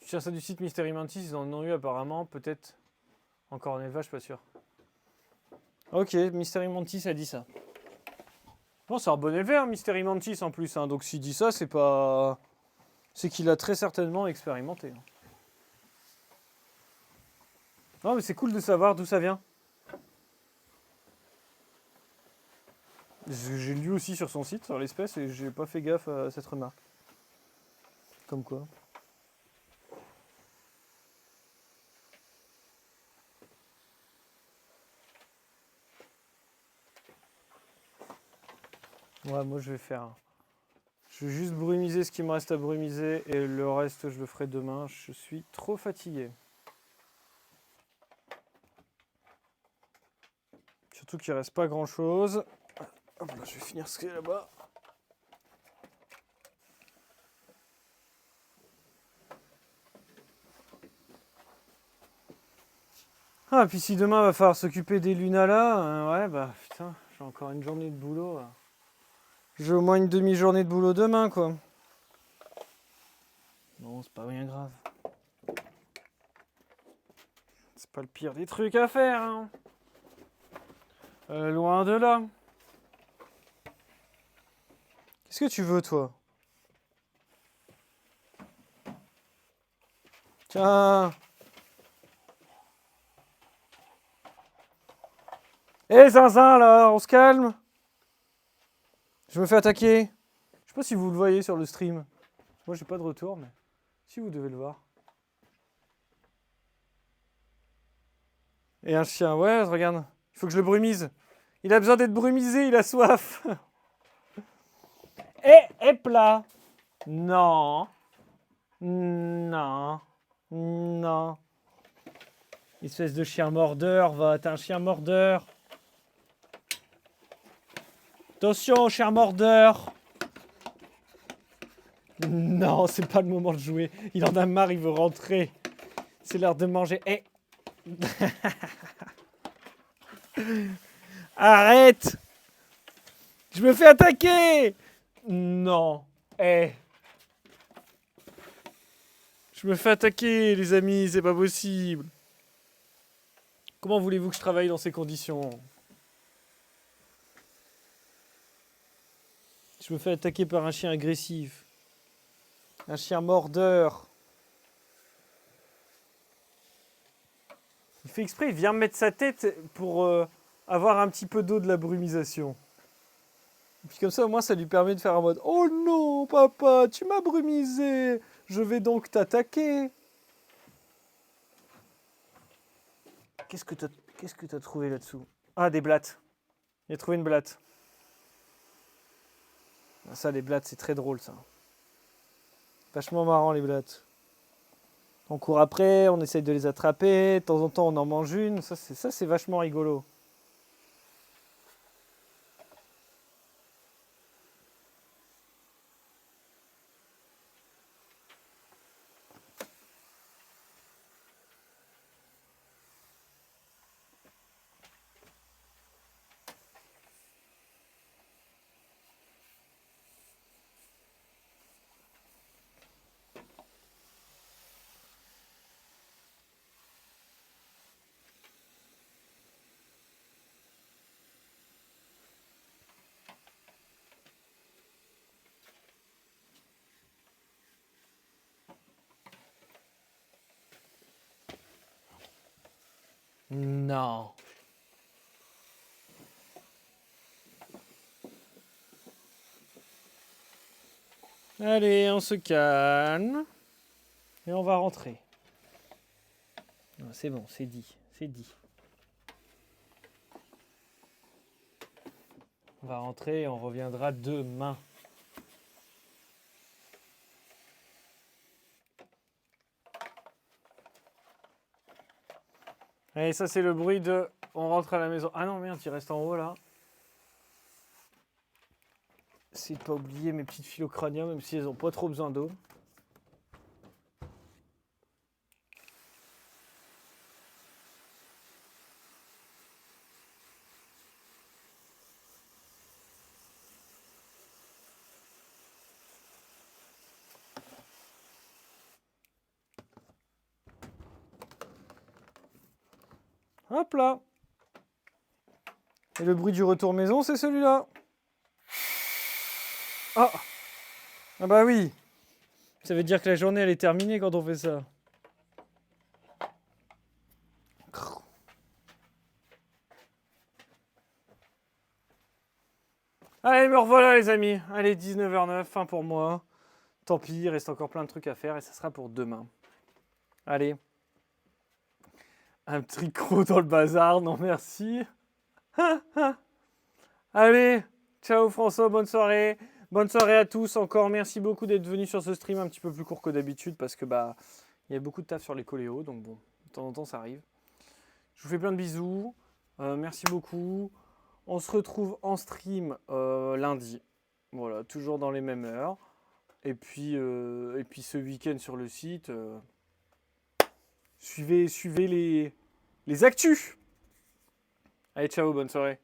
Tu cherches ça du site Mystery Mantis, ils en ont eu apparemment, peut-être encore en élevage, pas sûr. Ok, Mystery Mantis a dit ça. Non, c'est un bon éleveur, Mystery Mantis en plus, hein, donc s'il dit ça, c'est pas... C'est qu'il a très certainement expérimenté. Non, mais c'est cool de savoir d'où ça vient. J'ai lu aussi sur son site, sur l'espèce, et j'ai pas fait gaffe à cette remarque. Comme quoi. Ouais, moi je vais faire... Je vais juste brumiser ce qui me reste à brumiser, et le reste je le ferai demain. Je suis trop fatigué. Surtout qu'il reste pas grand chose. Hop là, je vais finir ce qui est là-bas. Ah, puis si demain va falloir s'occuper des Luna là, ouais, bah putain, j'ai encore une journée de boulot. J'ai au moins une demi-journée de boulot demain, quoi. Non, c'est pas bien grave. C'est pas le pire des trucs à faire, hein. Loin de là. Qu'est-ce que tu veux, toi? Tiens. Hé, zinzin, là, on se calme. Je me fais attaquer. Je sais pas si vous le voyez sur le stream. Moi, j'ai pas de retour, mais si vous devez le voir. Et un chien, ouais, regarde. Il faut que je le brumise. Il a besoin d'être brumisé, il a soif. Et plat. Non. Non. Non. Espèce de chien mordeur, va. T'es un chien mordeur. Attention, chien mordeur. Non, c'est pas le moment de jouer. Il en a marre, il veut rentrer. C'est l'heure de manger. Eh. Arrête. Je me fais attaquer. Non. Eh. Je me fais attaquer, les amis, c'est pas possible. Comment voulez-vous que je travaille dans ces conditions? Je me fais attaquer par un chien agressif. Un chien mordeur. Il fait exprès, il vient mettre sa tête pour avoir un petit peu d'eau de la brumisation. Et puis comme ça, au moins, ça lui permet de faire un mode « Oh non, papa, tu m'as brumisé. Je vais donc t'attaquer. » Qu'est-ce que t'as trouvé là-dessous? Ah, des blattes. Il a trouvé une blatte. Ah, ça, les blattes, c'est très drôle, ça. Vachement marrant, les blattes. On court après, on essaye de les attraper. De temps en temps, on en mange une. Ça, c'est vachement rigolo. Non. Allez, on se calme. Et on va rentrer. C'est bon, c'est dit. C'est dit. On va rentrer et on reviendra demain. Allez, ça c'est le bruit de... On rentre à la maison. Ah non, merde, il reste en haut là. C'est de pas oublier mes petites phylocraniums, même si elles n'ont pas trop besoin d'eau. Hop là. Et le bruit du retour maison, c'est celui-là. Ah. Ah bah oui. Ça veut dire que la journée, elle est terminée quand on fait ça. Allez, me revoilà les amis. Allez, 19h09, fin pour moi. Tant pis, il reste encore plein de trucs à faire et ça sera pour demain. Allez. Un tricot dans le bazar, non merci. Allez, ciao François, bonne soirée. Bonne soirée à tous encore. Merci beaucoup d'être venus sur ce stream un petit peu plus court que d'habitude parce que bah il y a beaucoup de taf sur les coléos, donc bon, de temps en temps ça arrive. Je vous fais plein de bisous. Merci beaucoup. On se retrouve en stream lundi. Voilà, toujours dans les mêmes heures. Et puis ce week-end sur le site, suivez les actus. Allez, ciao, bonne soirée.